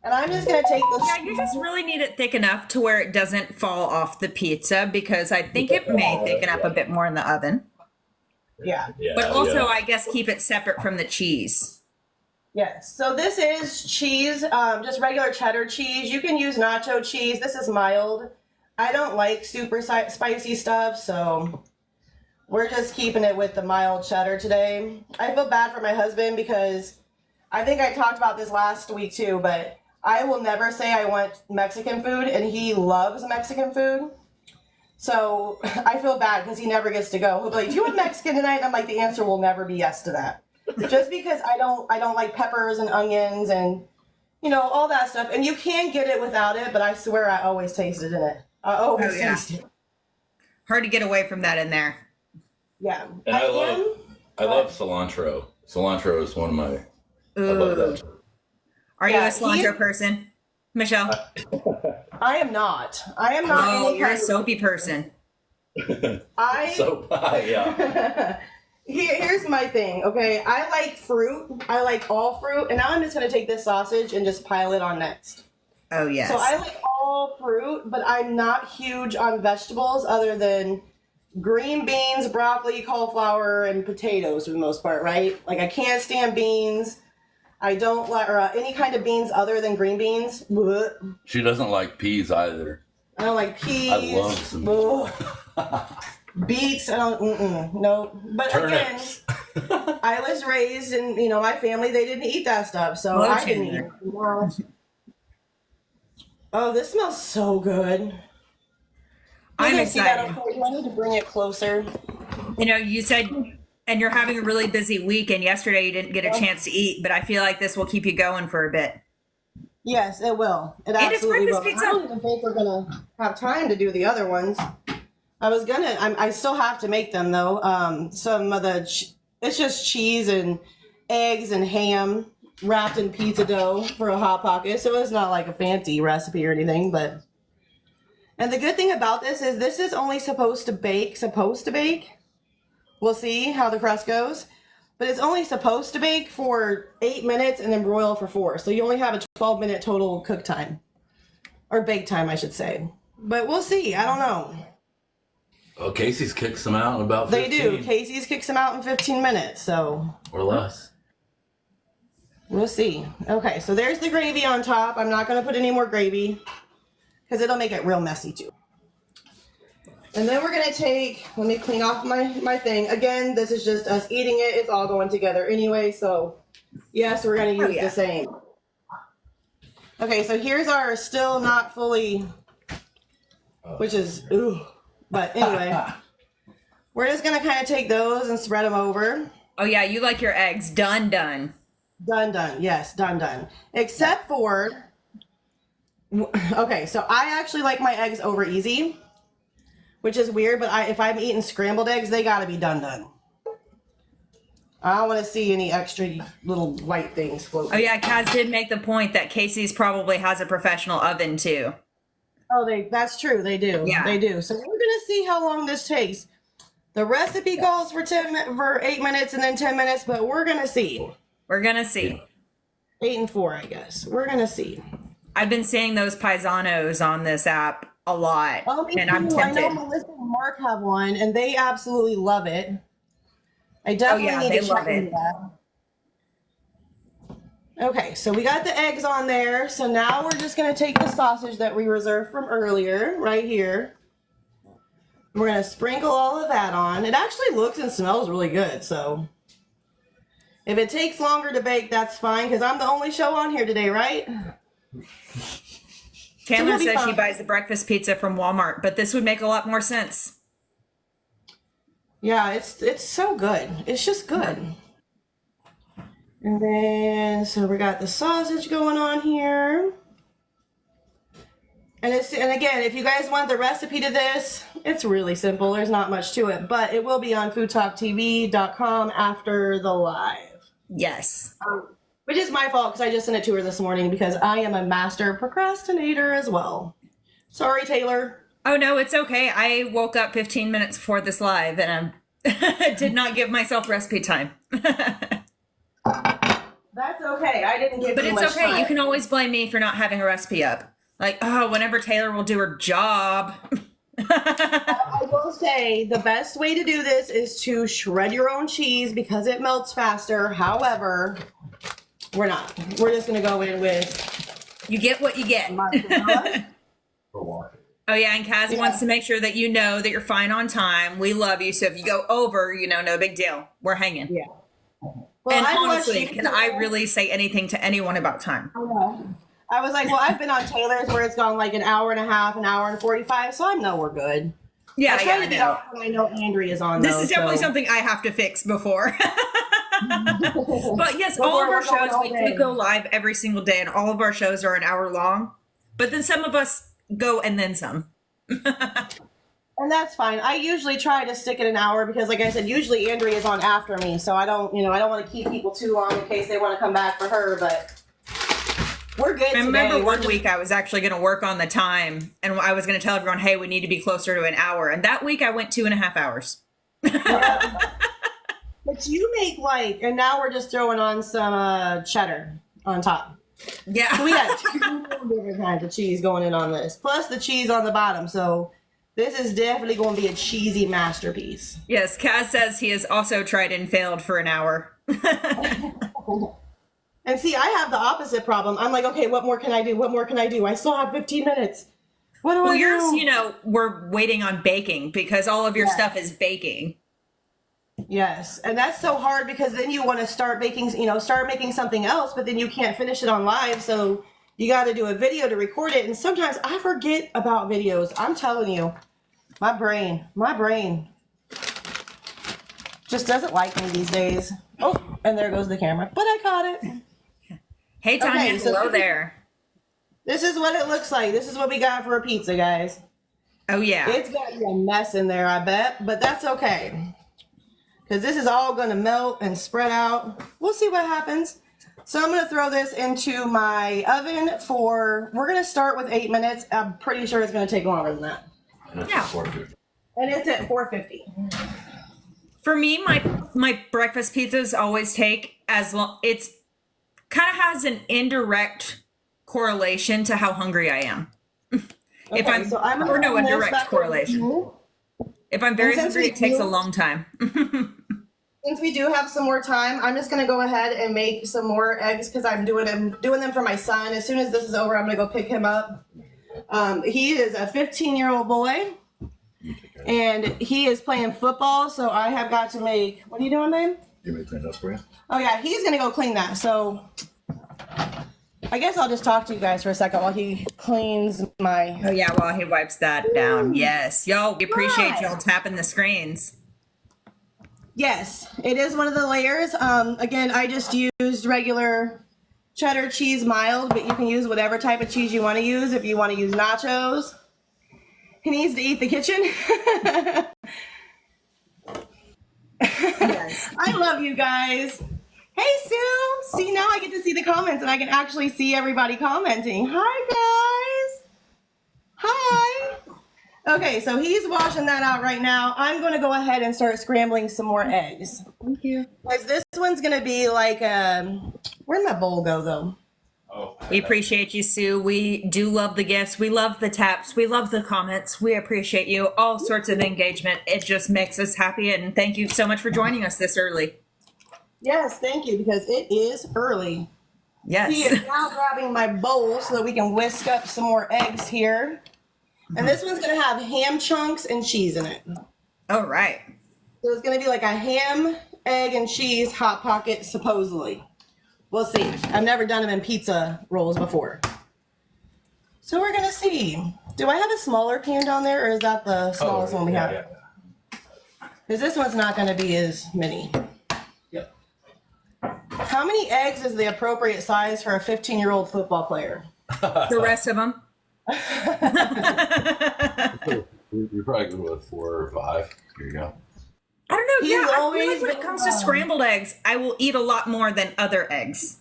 Speaker 2: And I'm just going to take this.
Speaker 3: Yeah, you just really need it thick enough to where it doesn't fall off the pizza because I think it may thicken up a bit more in the oven.
Speaker 2: Yeah.
Speaker 3: But also, I guess, keep it separate from the cheese.
Speaker 2: Yes. So this is cheese, just regular cheddar cheese. You can use nacho cheese. This is mild. I don't like super spicy stuff, so we're just keeping it with the mild cheddar today. I feel bad for my husband because I think I talked about this last week too, but I will never say I want Mexican food, and he loves Mexican food. So I feel bad because he never gets to go. He'll be like, do you want Mexican tonight? And I'm like, the answer will never be yes to that. Just because I don't like peppers and onions and, all that stuff. And you can get it without it, but I swear I always tasted it. I always taste it.
Speaker 3: Hard to get away from that in there.
Speaker 2: Yeah.
Speaker 1: And I love cilantro. Cilantro is one of my, I love that.
Speaker 3: Are you a cilantro person, Michelle?
Speaker 2: I am not. I am not.
Speaker 3: Oh, you're a soapy person.
Speaker 1: Yeah.
Speaker 2: Here's my thing, okay? I like fruit. I like all fruit. And now I'm just going to take this sausage and just pile it on next.
Speaker 3: Oh, yes.
Speaker 2: So I like all fruit, but I'm not huge on vegetables other than green beans, broccoli, cauliflower, and potatoes for the most part, right? Like, I can't stand beans. I don't like any kind of beans other than green beans. Blech.
Speaker 1: She doesn't like peas either.
Speaker 2: I don't like peas.
Speaker 1: I love some
Speaker 2: beets. I don't. No. But
Speaker 1: turnips.
Speaker 2: Again, I was raised in my family. They didn't eat that stuff, so I didn't eat it. Oh, this smells so good.
Speaker 3: I'm excited.
Speaker 2: I need to bring it closer.
Speaker 3: You said, and you're having a really busy week, and yesterday you didn't get a chance to eat, but I feel like this will keep you going for a bit.
Speaker 2: Yes, it will. It
Speaker 3: And it's
Speaker 2: absolutely will.
Speaker 3: breakfast pizza.
Speaker 2: I don't even think we're gonna have time to do the other ones. I still have to make them though. Some of it's just cheese and eggs and ham wrapped in pizza dough for a hot pocket. So it's not like a fancy recipe or anything, but And the good thing about this is only supposed to bake. We'll see how the crust goes. But it's only supposed to bake for 8 minutes and then broil for 4. So you only have a 12-minute total cook time. Or bake time, I should say. But we'll see. I don't know.
Speaker 1: Oh, Casey's kicks them out in about 15.
Speaker 2: They do. Casey's kicks them out in 15 minutes, so.
Speaker 1: Or less.
Speaker 2: We'll see. Okay, so there's the gravy on top. I'm not going to put any more gravy because it'll make it real messy too. And then we're going to take, let me clean off my thing. Again, this is just us eating it. It's all going together anyway, so yes, we're going to use the same. Okay, so here's our still not fully, which is, ooh. But anyway, we're just going to kind of take those and spread them over.
Speaker 3: Oh, yeah, you like your eggs done.
Speaker 2: Done. Yes, done. Except for, okay, so I actually like my eggs over easy, which is weird, but if I'm eating scrambled eggs, they got to be done. I don't want to see any extra little white things floating.
Speaker 3: Oh, yeah, Kaz did make the point that Casey's probably has a professional oven, too.
Speaker 2: Oh, that's true. They do. Yeah. They do. So we're going to see how long this takes. The recipe calls for 8 minutes and then 10 minutes, but we're going to see.
Speaker 3: We're going to see.
Speaker 2: 8 and 4, I guess. We're going to see.
Speaker 3: I've been seeing those paisanos on this app a lot, and I'm tempted.
Speaker 2: I know Melissa and Mark have one, and they absolutely love it. I definitely need to check into that. Okay, so we got the eggs on there. So now we're just going to take the sausage that we reserved from earlier, right here. We're going to sprinkle all of that on. It actually looks and smells really good, so if it takes longer to bake, that's fine, because I'm the only show on here today, right?
Speaker 3: Tamara says she buys the breakfast pizza from Walmart, but this would make a lot more sense.
Speaker 2: Yeah, it's so good. It's just good. And then, so we got the sausage going on here. And again, if you guys want the recipe to this, it's really simple. There's not much to it, but it will be on FoodTokTV.com after the live.
Speaker 3: Yes.
Speaker 2: Which is my fault because I just sent it to her this morning because I am a master procrastinator as well. Sorry, Taylor.
Speaker 3: Oh, no, it's okay. I woke up 15 minutes before this live and I did not give myself recipe time.
Speaker 2: That's okay. I didn't give you much time. But it's okay.
Speaker 3: You can always blame me for not having a recipe up. Like, oh, whenever Taylor will do her job.
Speaker 2: I will say the best way to do this is to shred your own cheese because it melts faster. However, we're not. We're just going to go in with...
Speaker 3: You get what you get. Oh, yeah, and Kaz wants to make sure that you know that you're fine on time. We love you. So if you go over, no big deal. We're hanging.
Speaker 2: Yeah.
Speaker 3: Well, and honestly, can I really say anything to anyone about time?
Speaker 2: I was like, well, I've been on Taylor's where it's gone like an hour and a half, an hour and 45, so I know we're good.
Speaker 3: Yeah,
Speaker 2: I know Andrea's on.
Speaker 3: This is definitely something I have to fix before. But yes, all of our shows, we do go live every single day, and all of our shows are an hour long. But then some of us go and then some.
Speaker 2: And that's fine. I usually try to stick at an hour because, like I said, usually Andrea is on after me, so I don't want to keep people too long in case they want to come back for her, but we're good.
Speaker 3: I remember one week I was actually going to work on the time, and I was going to tell everyone, hey, we need to be closer to an hour. And that week I went 2.5 hours.
Speaker 2: Yeah. But you make and now we're just throwing on some cheddar on top.
Speaker 3: Yeah.
Speaker 2: So we got 2 different kinds of cheese going in on this, plus the cheese on the bottom, so this is definitely going to be a cheesy masterpiece.
Speaker 3: Yes, Kaz says he has also tried and failed for an hour.
Speaker 2: And see, I have the opposite problem. I'm like, okay, what more can I do? What more can I do? I still have 15 minutes. What do I do?
Speaker 3: Yours, we're waiting on baking because all of your stuff is baking.
Speaker 2: Yes, and that's so hard because then you want to start baking, start making something else, but then you can't finish it on live, so you got to do a video to record it, and sometimes I forget about videos. I'm telling you, my brain just doesn't like me these days. Oh, and there goes the camera, but I caught it.
Speaker 3: Hey, Tanya, hello there.
Speaker 2: This is what it looks like. This is what we got for a pizza, guys.
Speaker 3: Oh, yeah.
Speaker 2: It's got to be a mess in there, I bet, but that's okay. Because this is all going to melt and spread out. We'll see what happens. So I'm going to throw this into my oven for, we're going to start with 8 minutes. I'm pretty sure it's going to take longer than that.
Speaker 1: And it's
Speaker 3: Yeah.
Speaker 1: 450.
Speaker 2: And it's at 450.
Speaker 3: For me, my breakfast pizzas always take as long. It's kind of has an indirect correlation to how hungry I am. If I'm,
Speaker 2: so I'm
Speaker 3: or no, a
Speaker 2: gonna
Speaker 3: direct
Speaker 2: back
Speaker 3: correlation.
Speaker 2: over.
Speaker 3: If I'm very
Speaker 2: And since
Speaker 3: hungry,
Speaker 2: we
Speaker 3: it takes a
Speaker 2: do-
Speaker 3: long time.
Speaker 2: Since we do have some more time, I'm just gonna go ahead and make some more eggs because I'm doing them for my son. As soon as this is over, I'm gonna go pick him up. He is a 15-year-old boy, and he is playing football. So I have got to make. What are you doing, babe?
Speaker 1: You may clean up for you.
Speaker 2: Oh yeah, he's gonna go clean that. So I guess I'll just talk to you guys for a second while he cleans my.
Speaker 3: Oh yeah, while he wipes that down. Yes, y'all, we appreciate
Speaker 2: Right.
Speaker 3: y'all tapping the screens.
Speaker 2: Yes, it is one of the layers. Again, I just used regular cheddar cheese mild, but you can use whatever type of cheese you want to use. If you want to use nachos, he needs to eat the kitchen.
Speaker 3: Yes.
Speaker 2: I love you guys. Hey, Sue. See, now I get to see the comments and I can actually see everybody commenting. Hi, guys. Hi. Okay, so he's washing that out right now. I'm going to go ahead and start scrambling some more eggs.
Speaker 3: Thank you.
Speaker 2: Because this one's going to be like, where'd my bowl go, though?
Speaker 1: Oh,
Speaker 3: We appreciate you, Sue. We do love the gifts. We love the taps. We love the comments. We appreciate you. All sorts of engagement. It just makes us happy. And thank you so much for joining us this early.
Speaker 2: Yes, thank you, because it is early. He
Speaker 3: Yes.
Speaker 2: is now grabbing my bowl so that we can whisk up some more eggs here. And this one's going to have ham chunks and cheese in it.
Speaker 3: All right.
Speaker 2: So it's going to be like a ham, egg, and cheese Hot Pocket, supposedly. We'll see. I've never done them in pizza rolls before. So we're going to see. Do I have a smaller pan down there, or is that the smallest one we have?
Speaker 1: Yeah.
Speaker 2: Because this one's not going to be as many.
Speaker 1: Yep.
Speaker 2: How many eggs is the appropriate size for a 15-year-old football player?
Speaker 3: The rest of them.
Speaker 1: We probably go with 4 or 5. Here you go.
Speaker 3: I don't know.
Speaker 2: He's
Speaker 3: Yeah, I feel
Speaker 2: always
Speaker 3: like when it
Speaker 2: been
Speaker 3: comes to scrambled eggs, I will eat a lot more than other eggs.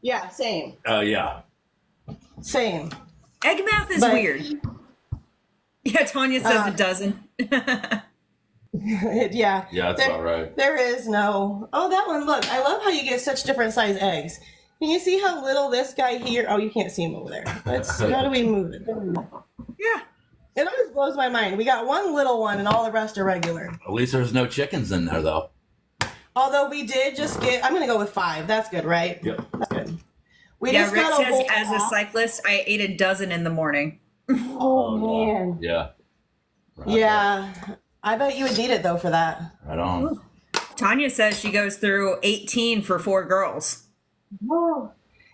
Speaker 2: Yeah, same.
Speaker 1: Yeah.
Speaker 2: Same.
Speaker 3: Egg math is
Speaker 2: But-
Speaker 3: weird. Yeah, Tanya says a dozen.
Speaker 2: Yeah.
Speaker 1: Yeah, that's about right.
Speaker 2: There is no. Oh, that one. Look, I love how you get such different size eggs. Can you see how little this guy here? Oh, you can't see him over there. How do we move it?
Speaker 3: Yeah.
Speaker 2: It always blows my mind. We got one little one, and all the rest are regular.
Speaker 1: At least there's no chickens in there, though.
Speaker 2: Although we did just get. I'm gonna go with 5. That's good, right?
Speaker 1: Yep.
Speaker 2: That's good. We
Speaker 3: Yeah,
Speaker 2: just
Speaker 3: Rick
Speaker 2: got a
Speaker 3: says
Speaker 2: whole
Speaker 3: as a cyclist, I ate a dozen in the morning.
Speaker 2: Oh man.
Speaker 1: Yeah. Right.
Speaker 2: Yeah. I bet you would need it though for that.
Speaker 1: Right on.
Speaker 3: Tanya says she goes through 18 for 4 girls.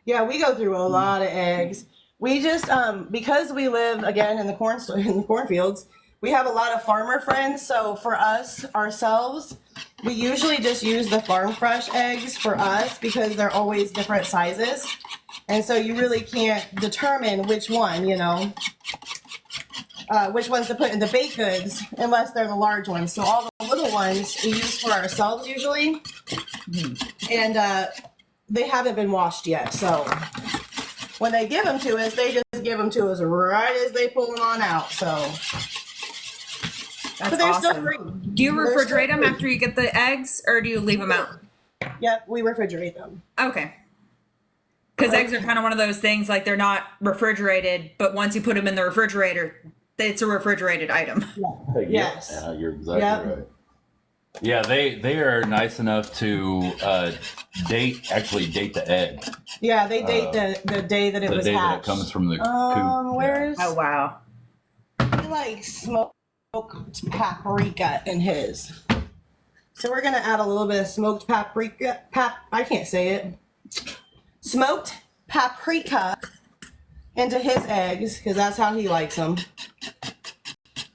Speaker 2: Yeah, we go through a lot of eggs. We just because we live again in the cornfields, we have a lot of farmer friends. So for us ourselves, we usually just use the farm fresh eggs for us because they're always different sizes, and so you really can't determine which one, which ones to put in the baked goods unless they're the large ones. So all the little ones we use for ourselves usually, and they haven't been washed yet. So when they give them to us, they just give them to us right as they pull them on out. So,
Speaker 3: That's
Speaker 2: but they're still
Speaker 3: awesome.
Speaker 2: free.
Speaker 3: Do you
Speaker 2: They're
Speaker 3: refrigerate
Speaker 2: still
Speaker 3: them after you get the eggs, or do you leave them out?
Speaker 2: Yep, we refrigerate them.
Speaker 3: Okay. Because eggs are kind of one of those things, like they're not refrigerated, but once you put them in the refrigerator, it's a refrigerated item.
Speaker 2: Yes.
Speaker 1: Yeah, you're exactly
Speaker 2: Yep.
Speaker 1: right. Yeah, they are nice enough to date the egg.
Speaker 2: Yeah, they date the day that it
Speaker 1: The
Speaker 2: was
Speaker 1: day that it
Speaker 2: hatched.
Speaker 1: comes from the coop.
Speaker 2: Where's
Speaker 3: Oh, wow.
Speaker 2: he like smoked paprika in his? So we're gonna add a little bit of smoked paprika. I can't say it. Smoked paprika into his eggs because that's how he likes them.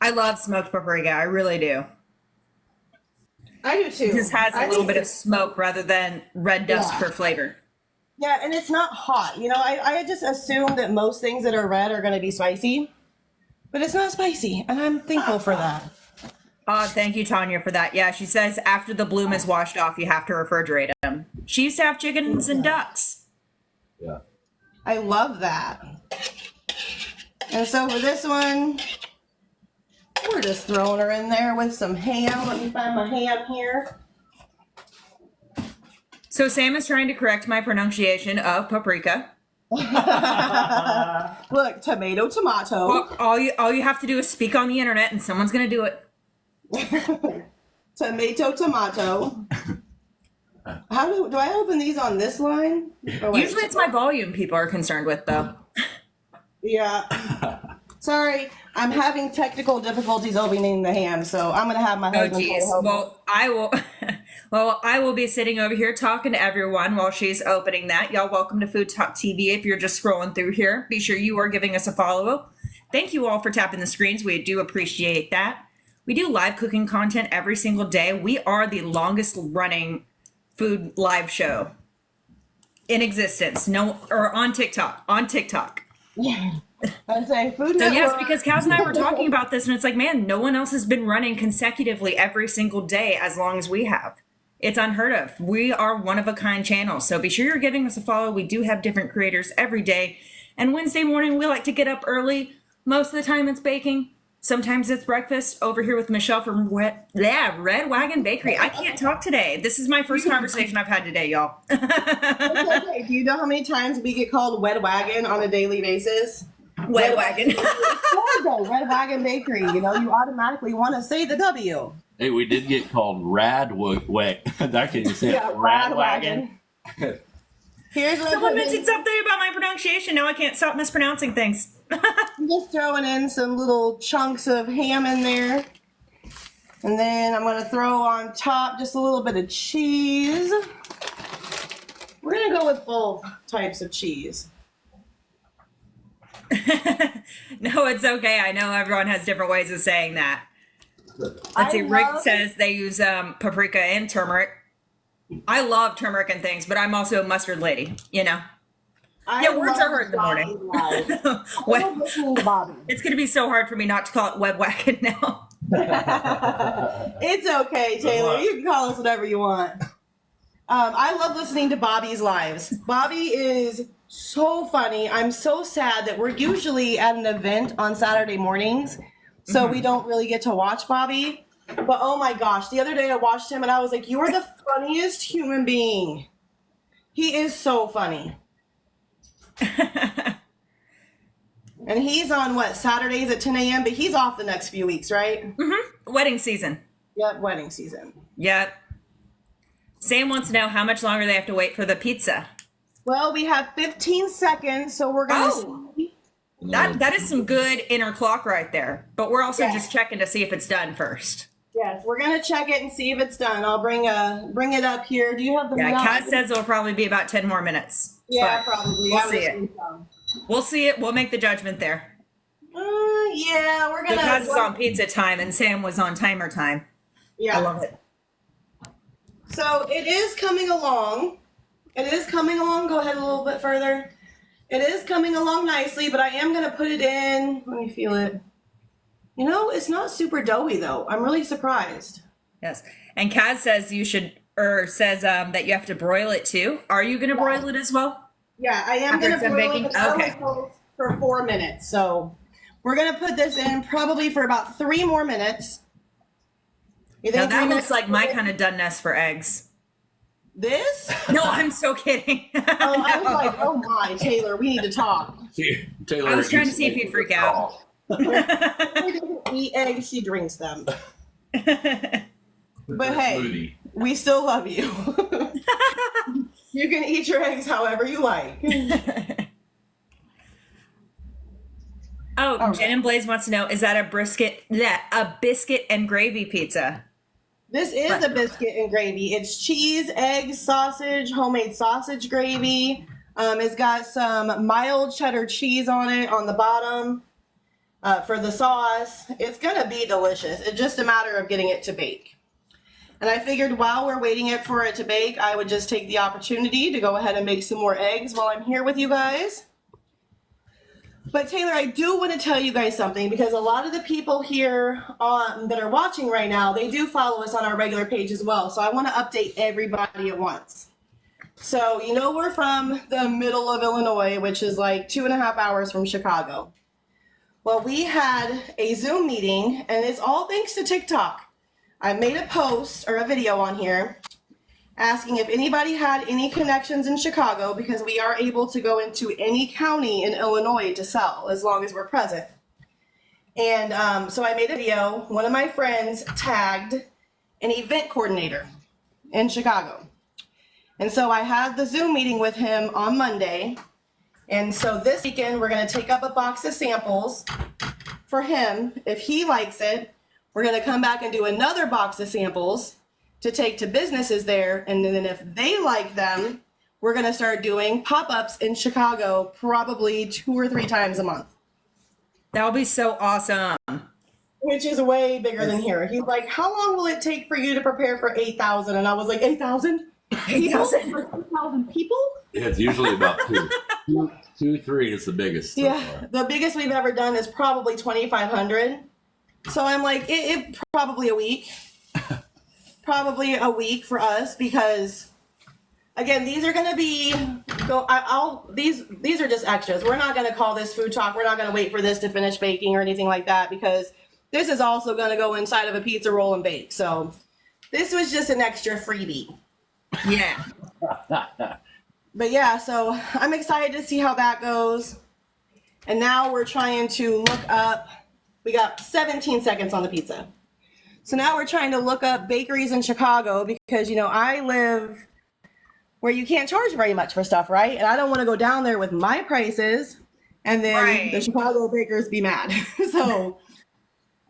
Speaker 3: I love smoked paprika. I really do.
Speaker 2: I do too.
Speaker 3: It just has
Speaker 2: I
Speaker 3: a little
Speaker 2: think
Speaker 3: bit of smoke rather than red dust
Speaker 2: Yeah.
Speaker 3: for flavor.
Speaker 2: Yeah, and it's not hot. I just assume that most things that are red are going to be spicy, but it's not spicy, and I'm thankful for that.
Speaker 3: Thank you, Tanya, for that. Yeah, she says after the bloom is washed off, you have to refrigerate them. She used to have chickens and ducks.
Speaker 1: Yeah.
Speaker 2: I love that. And so for this one, we're just throwing her in there with some ham. Let me find my ham here.
Speaker 3: So Sam is trying to correct my pronunciation of paprika.
Speaker 2: Look, tomato.
Speaker 3: Well, all you have to do is speak on the internet and someone's going to do it.
Speaker 2: Tomato. How do I open these on this line? Oh, wait.
Speaker 3: Usually it's my volume people are concerned with, though.
Speaker 2: Yeah. Sorry, I'm having technical difficulties opening the ham, so I'm gonna have my
Speaker 3: Oh,
Speaker 2: husband.
Speaker 3: geez. Well, I will. Well, I will be sitting over here talking to everyone while she's opening that. Y'all, welcome to FoodTokTV. If you're just scrolling through here, be sure you are giving us a follow. Thank you all for tapping the screens. We do appreciate that. We do live cooking content every single day. We are the longest running food live show in existence. Or on TikTok.
Speaker 2: Yeah. I'd say Food
Speaker 3: So
Speaker 2: Network.
Speaker 3: yes, because Kaz and I were talking about this, and it's like, man, no one else has been running consecutively every single day as long as we have. It's unheard of. We are one of a kind channel. So be sure you're giving us a follow. We do have different creators every day. And Wednesday morning, we like to get up early. Most of the time it's baking. Sometimes it's breakfast over here with Michelle from Red Wagon Bakery. I can't talk today. This is my first conversation I've had today, y'all.
Speaker 2: It's okay. Do you know how many times we get called Red Wagon on a daily basis?
Speaker 3: Red Wagon.
Speaker 2: Red Wagon Bakery. You know, you automatically want to say the W.
Speaker 1: Hey, we did get called Rad Wagon. That can you say
Speaker 2: Yeah,
Speaker 1: it? Rad Wagon.
Speaker 2: Here's what
Speaker 3: Someone
Speaker 2: I'm
Speaker 3: mentioned something about my pronunciation. Now I can't stop mispronouncing things.
Speaker 2: just throwing in some little chunks of ham in there. And then I'm going to throw on top just a little bit of cheese. We're going to go with both types of cheese.
Speaker 3: No, it's okay. I know everyone has different ways of saying that. Let's see. Rick says they use paprika and turmeric. I love turmeric and things, but I'm also a mustard lady, you know. Words are hard in the morning. It's going to be so hard for me not to call it Web Wagon now.
Speaker 2: It's okay, Taylor. You can call us whatever you want. I love listening to Bobby's lives. Bobby is so funny. I'm so sad that we're usually at an event on Saturday mornings, so we don't really get to watch Bobby. But oh my gosh, the other day I watched him and I was like, you are the funniest human being. He is so funny. And he's on Saturdays at 10 a.m., but he's off the next few weeks, right?
Speaker 3: Mm-hmm. Wedding season.
Speaker 2: Yep, wedding season.
Speaker 3: Yep. Sam wants to know how much longer they have to wait for the pizza.
Speaker 2: Well, we have 15 seconds, so we're going to see.
Speaker 3: That is some good inner clock right there. But we're also just checking to see if it's done first.
Speaker 2: Yes, we're going to check it and see if it's done. I'll bring it up here. Do you have the
Speaker 3: Kat says it'll probably be about 10 more minutes.
Speaker 2: Yeah, probably.
Speaker 3: We'll see it. We'll see it. We'll make the judgment there.
Speaker 2: Yeah, we're going to.
Speaker 3: Kat is on pizza time and Sam was on timer time.
Speaker 2: Yeah.
Speaker 3: I love it.
Speaker 2: So it is coming along. Go ahead a little bit further. It is coming along nicely, but I am going to put it in. Let me feel it. You know, it's not super doughy, though. I'm really surprised.
Speaker 3: Yes. And Kaz says says that you have to broil it, too. Are you going to broil it as well?
Speaker 2: Yeah, I am going to broil it for 4 minutes. So we're going to put this in probably for about 3 more minutes.
Speaker 3: Now that looks like my kind of doneness for eggs.
Speaker 2: This?
Speaker 3: No, I'm so kidding.
Speaker 2: I was like, oh my, Taylor, we need to talk.
Speaker 1: Taylor,
Speaker 3: I was trying to see if you'd freak out.
Speaker 2: She doesn't eat eggs, she drinks them. But hey, we still love you. You can eat your eggs however you like.
Speaker 3: Jen and Blaze wants to know, is that a biscuit and gravy pizza?
Speaker 2: This is a biscuit and gravy. It's cheese, eggs, sausage, homemade sausage gravy. It's got some mild cheddar cheese on it on the bottom for the sauce. It's going to be delicious. It's just a matter of getting it to bake. And I figured while we're waiting for it to bake, I would just take the opportunity to go ahead and make some more eggs while I'm here with you guys. But Taylor, I do want to tell you guys something, because a lot of the people here that are watching right now, they do follow us on our regular page as well. So I want to update everybody at once. So, you know, we're from the middle of Illinois, which is like 2.5 hours from Chicago. Well, we had a Zoom meeting, and it's all thanks to TikTok. I made a post or a video on here asking if anybody had any connections in Chicago, because we are able to go into any county in Illinois to sell as long as we're present. And so I made a video. One of my friends tagged an event coordinator in Chicago. And so I had the Zoom meeting with him on Monday. And so this weekend, we're going to take up a box of samples for him. If he likes it, we're going to come back and do another box of samples to take to businesses there. And then if they like them, we're going to start doing pop-ups in Chicago probably 2 or 3 times a month.
Speaker 3: That'll be so awesome.
Speaker 2: Which is way bigger than here. He's like, how long will it take for you to prepare for 8,000? And I was like, 8,000? 8,000 for 8,000 people?
Speaker 1: Yeah, it's usually about 2, 3 is the biggest. So far.
Speaker 2: The biggest we've ever done is probably 2,500. So I'm like, it probably a week. Probably a week for us, because again, these are going to be these are just extras. We're not going to call this food talk. We're not going to wait for this to finish baking or anything like that, because this is also going to go inside of a pizza roll and bake. So this was just an extra freebie.
Speaker 3: Yeah.
Speaker 2: But yeah, so I'm excited to see how that goes. And now we're trying to look up, we got 17 seconds on the pizza. So now we're trying to look up bakeries in Chicago, because, you know, I live where you can't charge very much for stuff, right? And I don't want to go down there with my prices and then the Chicago bakers be mad. So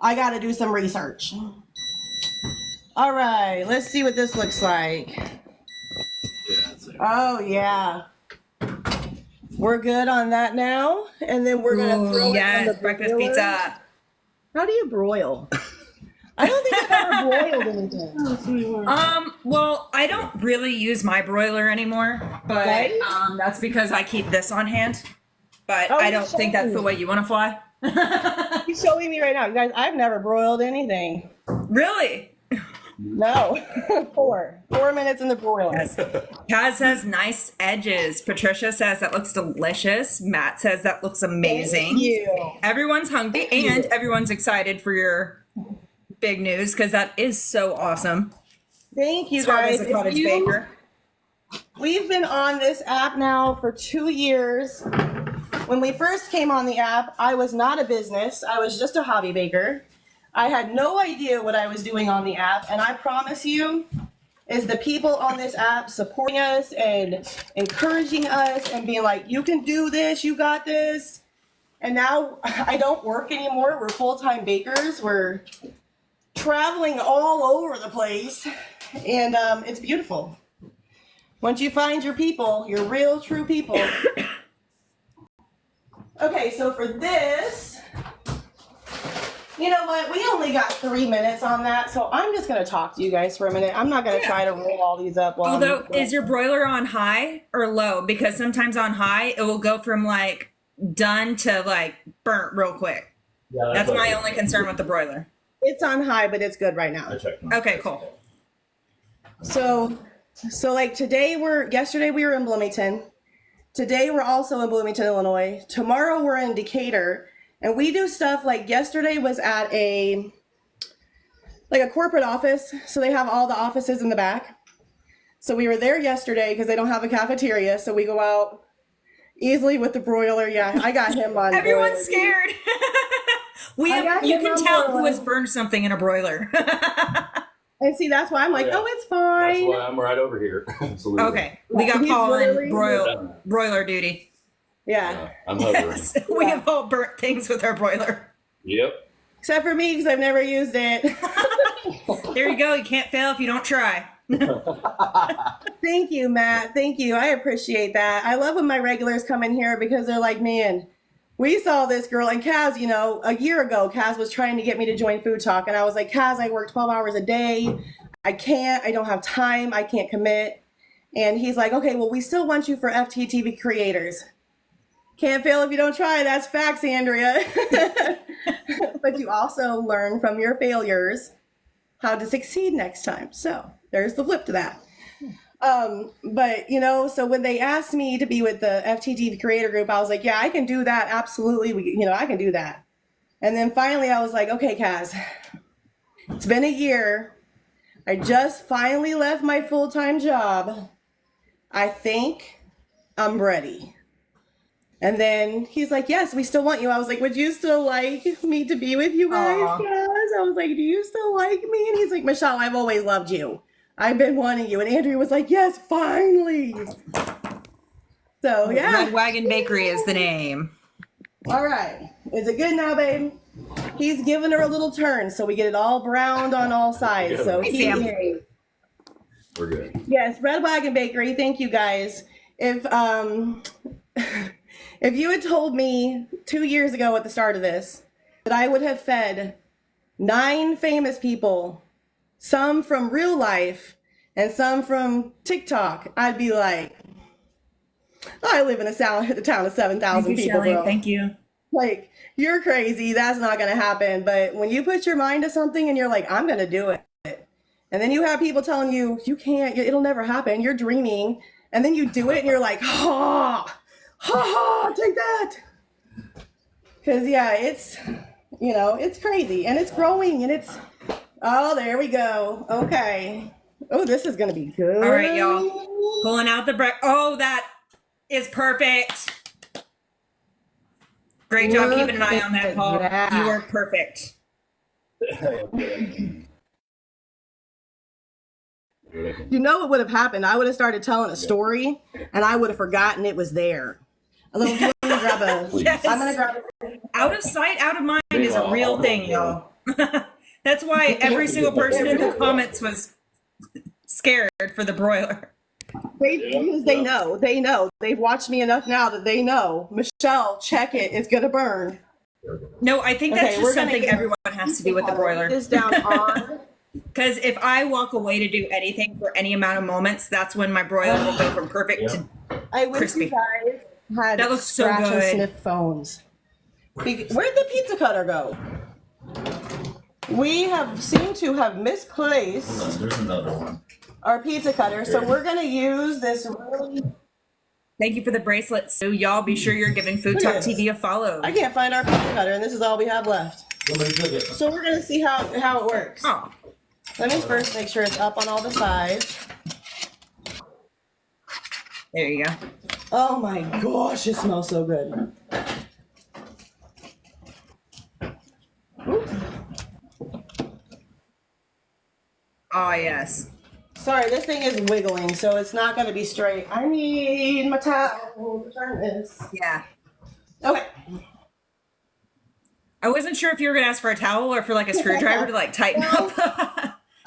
Speaker 2: I got to do some research. All right, let's see what this looks like. Oh, yeah. We're good on that now. And then we're going to throw it on the
Speaker 3: breakfast pizza.
Speaker 2: How do you broil? I don't think I've ever broiled anything.
Speaker 3: Well, I don't really use my broiler anymore, but that's because I keep this on hand. But I don't think that's the way you want to fly.
Speaker 2: He's showing me right now. You guys, I've never broiled anything.
Speaker 3: Really?
Speaker 2: No. 4 minutes in the broiler.
Speaker 3: Yes. Kaz says nice edges. Patricia says that looks delicious. Matt says that looks amazing.
Speaker 2: Thank you.
Speaker 3: Everyone's hungry and everyone's excited for your big news, because that is so awesome.
Speaker 2: Thank you,
Speaker 3: Start
Speaker 2: guys.
Speaker 3: as a cottage baker.
Speaker 2: We've been on this app now for 2 years. When we first came on the app, I was not a business. I was just a hobby baker. I had no idea what I was doing on the app, and I promise you, is the people on this app supporting us and encouraging us and being like, you can do this, you got this. And now I don't work anymore. We're full-time bakers. We're traveling all over the place, and it's beautiful. Once you find your people, your real, true people. Okay, so for this, you know what? We only got 3 minutes on that, so I'm just going to talk to you guys for a minute. I'm not going to try to roll all these up.
Speaker 3: Although, is your broiler on high or low? Because sometimes on high, it will go from like done to like burnt real quick. Yeah, that's my only concern with the broiler.
Speaker 2: It's on high, but it's good right now.
Speaker 3: Okay, cool.
Speaker 2: So like yesterday we were in Bloomington. Today we're also in Bloomington, Illinois. Tomorrow we're in Decatur, and we do stuff like yesterday was at a corporate office. So they have all the offices in the back. So we were there yesterday because they don't have a cafeteria. So we go out easily with the broiler. Yeah, I got him on.
Speaker 3: Everyone's scared. You can tell who has burned something in a broiler.
Speaker 2: And see, that's why I'm like, oh, it's fine.
Speaker 1: That's why I'm right over here.
Speaker 3: Okay, we got Paul in broiler duty.
Speaker 2: Yeah.
Speaker 1: I'm hovering. Yes.
Speaker 3: We have all burnt things with our broiler.
Speaker 1: Yep.
Speaker 2: Except for me, because I've never used it.
Speaker 3: There you go. You can't fail if you don't try.
Speaker 2: Thank you, Matt. Thank you. I appreciate that. I love when my regulars come in here because they're like, man, we saw this girl. And Kaz, you know, a year ago, Kaz was trying to get me to join Food Talk. And I was like, Kaz, I work 12 hours a day. I don't have time. I can't commit. And he's like, okay, well, we still want you for FTTV creators. Can't fail if you don't try. That's facts, Andrea. But you also learn from your failures how to succeed next time. So there's the flip to that. But so when they asked me to be with the FTTV creator group, I was like, yeah, I can do that. Absolutely. I can do that. And then finally I was like, okay, Kaz, it's been a year. I just finally left my full-time job. I think I'm ready. And then he's like, yes, we still want you. I was like, would you still like me to be with you guys? Yes. I was like, do you still like me? And he's like, Michelle, I've always loved you. I've been wanting you. And Andrew was like, yes, finally. So, yeah.
Speaker 3: Red Wagon Bakery is the name.
Speaker 2: All right. Is it good now, babe? He's giving her a little turn, so we get it all browned on all sides. So
Speaker 1: we're good.
Speaker 2: Yes, Red Wagon Bakery. Thank you, guys. If if you had told me 2 years ago at the start of this that I would have fed 9 famous people, some from real life and some from TikTok, I'd be like, I live in a town of 7,000 people. Bro.
Speaker 3: Thank you.
Speaker 2: Like, you're crazy. That's not going to happen. But when you put your mind to something and you're like, I'm going to do it. And then you have people telling you, you can't, it'll never happen. You're dreaming. And then you do it and you're like, take that. Because, yeah, it's, it's crazy. And it's growing. And it's, oh, there we go. Okay. Oh, this is going to be good.
Speaker 3: All right, y'all. Pulling out the bread. Oh, that is perfect. Great job keeping an eye on that, Paul. You are perfect.
Speaker 2: You know what would have happened? I would have started telling a story, and I would have forgotten it was there. I'm gonna grab a.
Speaker 3: Yes.
Speaker 2: I'm gonna grab a.
Speaker 3: Out of sight, out of mind is a real thing, y'all. That's why every single person in the comments was scared for the broiler.
Speaker 2: Because they know. They've watched me enough now that they know. Michelle, check it. It's gonna burn.
Speaker 3: No, I think that's just something everyone has to do with the broiler.
Speaker 2: This down on.
Speaker 3: Because if I walk away to do anything for any amount of moments, that's when my broiler will go from perfect to
Speaker 2: I wish
Speaker 3: crispy.
Speaker 2: you guys had
Speaker 3: That looks so
Speaker 2: scratch and
Speaker 3: good.
Speaker 2: sniff phones. Where'd the pizza cutter go? We have seemed to have misplaced
Speaker 1: There's another one.
Speaker 2: our pizza cutter, so we're gonna use this really.
Speaker 3: Thank you for the bracelets. So y'all be sure you're giving FoodTokTV a follow.
Speaker 2: I can't find our pizza cutter, and this is all we have left.
Speaker 1: Somebody took it.
Speaker 2: So we're gonna see how it works.
Speaker 3: Oh,
Speaker 2: Let me first make sure it's up on all the sides.
Speaker 3: there you go.
Speaker 2: Oh my gosh, it smells so good.
Speaker 3: Oh, yes.
Speaker 2: Sorry, this thing is wiggling, so it's not gonna be straight. I need my towel to turn this.
Speaker 3: Yeah.
Speaker 2: Okay.
Speaker 3: I wasn't sure if you were going to ask for a towel or for like a screwdriver to like tighten up.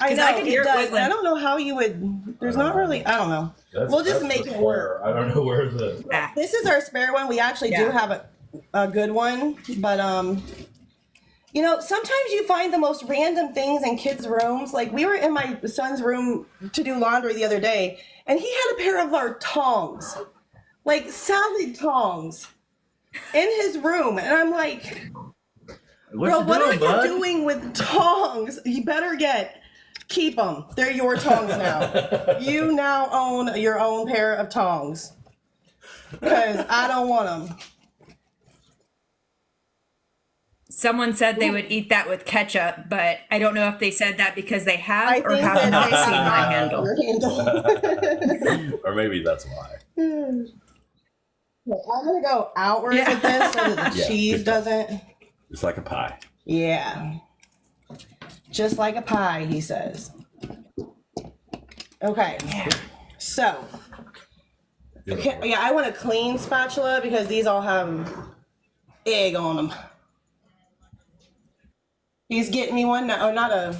Speaker 2: I know,
Speaker 3: I could hear
Speaker 2: it
Speaker 3: it
Speaker 2: does.
Speaker 3: wiggling.
Speaker 2: I don't know how you would. There's not really. I don't know. We'll just make it work.
Speaker 1: I don't know where the.
Speaker 3: Ah.
Speaker 2: This is our spare one. We actually do have a good one, but sometimes you find the most random things in kids' rooms. Like we were in my son's room to do laundry the other day, and he had a pair of our tongs, like salad tongs, in his room, and I'm like, bro, what are you doing with tongs? You better keep them. They're your tongs now. You now own your own pair of tongs. Because I don't want them.
Speaker 3: Someone said they would eat that with ketchup, but I don't know if they said that because they have or have not seen my handle.
Speaker 1: Or maybe that's why.
Speaker 2: I'm going to go outwards with this so that the cheese doesn't.
Speaker 1: It's like a pie.
Speaker 2: Yeah. Just like a pie, he says. Okay. So. Okay, yeah, I want a clean spatula because these all have egg on them. He's getting me one now. Oh, not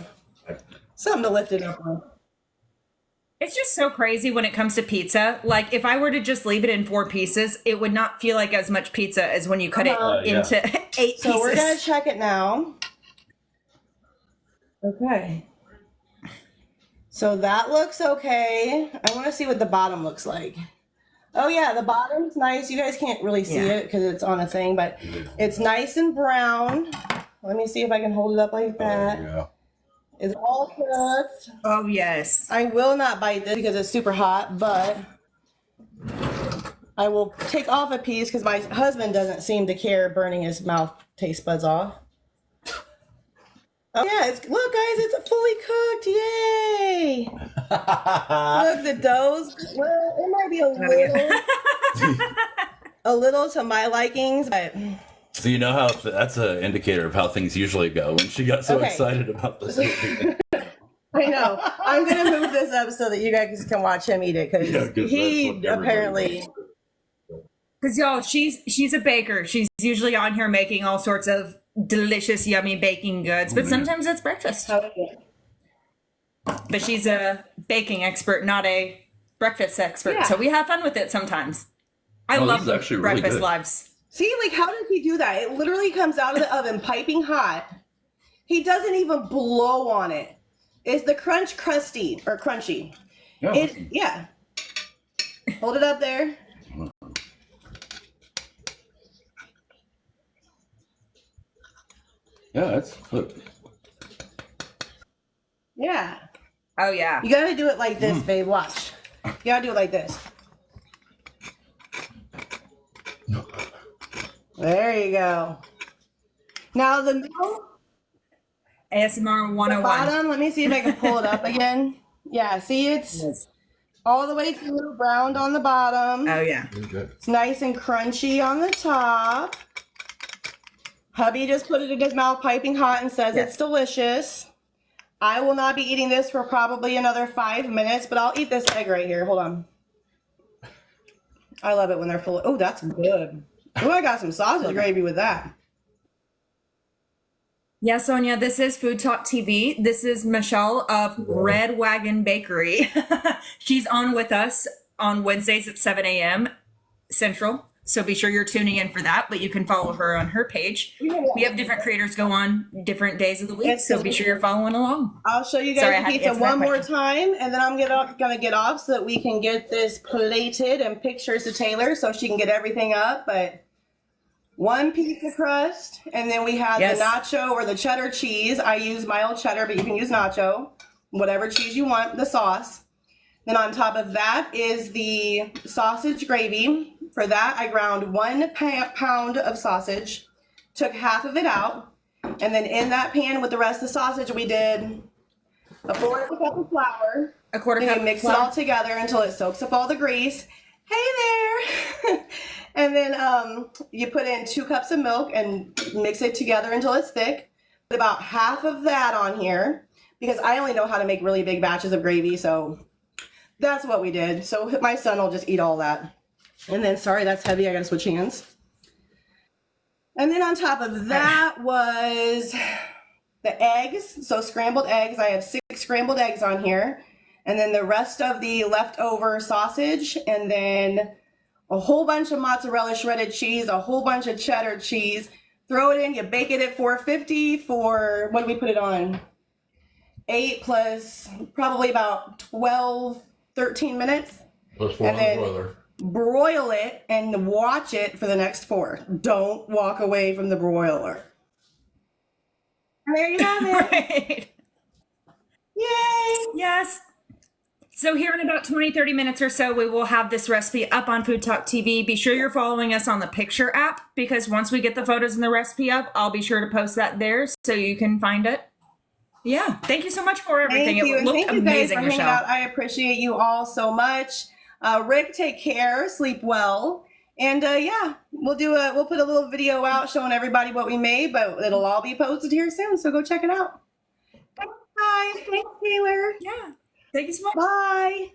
Speaker 2: something to lift it up on.
Speaker 3: It's just so crazy when it comes to pizza. Like if I were to just leave it in 4 pieces, it would not feel like as much pizza as when you cut it into 8 pieces.
Speaker 2: So we're going to check it now. Okay. So that looks okay. I want to see what the bottom looks like. Oh yeah, the bottom's nice. You guys can't really see it because it's on a thing, but it's nice and brown. Let me see if I can hold it up like that.
Speaker 1: There you go.
Speaker 2: is all cooked.
Speaker 3: Oh, yes.
Speaker 2: I will not bite this because it's super hot, but I will take off a piece because my husband doesn't seem to care burning his mouth taste buds off. Oh yeah, look guys, it's fully cooked. Yay! Look, the dough's, well, it might be a little to my likings, but
Speaker 1: So you know how that's an indicator of how things usually go when she got so excited about this movie.
Speaker 2: I know. I'm gonna move this up so that you guys can watch him eat it because he apparently.
Speaker 3: Because y'all, she's a baker. She's usually on here making all sorts of delicious, yummy baking goods, but sometimes it's breakfast. But she's a baking expert, not a breakfast expert. Yeah. So we have fun with it sometimes. I love breakfast really lives.
Speaker 2: See, like, how does he do that? It literally comes out of the oven piping hot. He doesn't even blow on it. It's the crunchy. Oh, yeah. Hold it up there.
Speaker 1: Yeah, that's look.
Speaker 2: Yeah.
Speaker 3: Oh yeah.
Speaker 2: You gotta do it like this, babe. Watch. You gotta do it like this. There you go. Now the middle.
Speaker 3: ASMR 101.
Speaker 2: The bottom, let me see if I can pull it up again. Yeah, see it's all the way through, browned on the bottom.
Speaker 3: Oh yeah.
Speaker 2: It's nice and crunchy on the top. Hubby just put it in his mouth piping hot and says it's delicious. I will not be eating this for probably another 5 minutes, but I'll eat this egg right here. Hold on. I love it when they're full. Oh, that's good. Oh, I got some sausage gravy with that.
Speaker 3: Yeah, Sonia, this is FoodTokTV. This is Michelle of Red Wagon Bakery. She's on with us on Wednesdays at 7 a.m. Central. So be sure you're tuning in for that, but you can follow her on her page. We have different creators go on different days of the week, so be sure you're following along.
Speaker 2: I'll show you guys the pizza one more time, and then I'm gonna get off so that we can get this plated and pictures to Taylor so she can get everything up. But one piece of crust, and then we have the nacho or the cheddar cheese. I use mild cheddar, but you can use nacho, whatever cheese you want, the sauce. Then on top of that is the sausage gravy. For that, I ground 1 pound of sausage, took half of it out, and then in that pan with the rest of the sausage, we did a 1/4 cup of flour.
Speaker 3: A 1/4 cup.
Speaker 2: We mix it all together until it soaks up all the grease. Hey there! And then you put in 2 cups of milk and mix it together until it's thick. Put about half of that on here because I only know how to make really big batches of gravy, so that's what we did. So my son will just eat all that. And then, sorry, that's heavy. I gotta switch hands. And then on top of that was the eggs. So scrambled eggs. I have 6 scrambled eggs on here. And then the rest of the leftover sausage. And then a whole bunch of mozzarella shredded cheese, a whole bunch of cheddar cheese. Throw it in. You bake it at 450 for, what do we put it on? 8 plus probably about 12, 13 minutes.
Speaker 4: Plus 1 on the broiler.
Speaker 2: Broil it and watch it for the next 4. Don't walk away from the broiler. And there you have it.
Speaker 3: Right.
Speaker 2: Yay!
Speaker 3: Yes. So here in about 20-30 minutes or so, we will have this recipe up on FoodTokTV. Be sure you're following us on the picture app because once we get the photos and the recipe up, I'll be sure to post that there so you can find it. Yeah. Thank you so much for everything.
Speaker 2: Thank you.
Speaker 3: It looked amazing,
Speaker 2: Michelle. Out. I appreciate you all so much. Rick, take care, sleep well, and yeah, we'll put a little video out showing everybody what we made, but it'll all be posted here soon, so go check it out. Bye. Thanks, Taylor.
Speaker 3: Yeah. Thank you so much.
Speaker 2: Bye.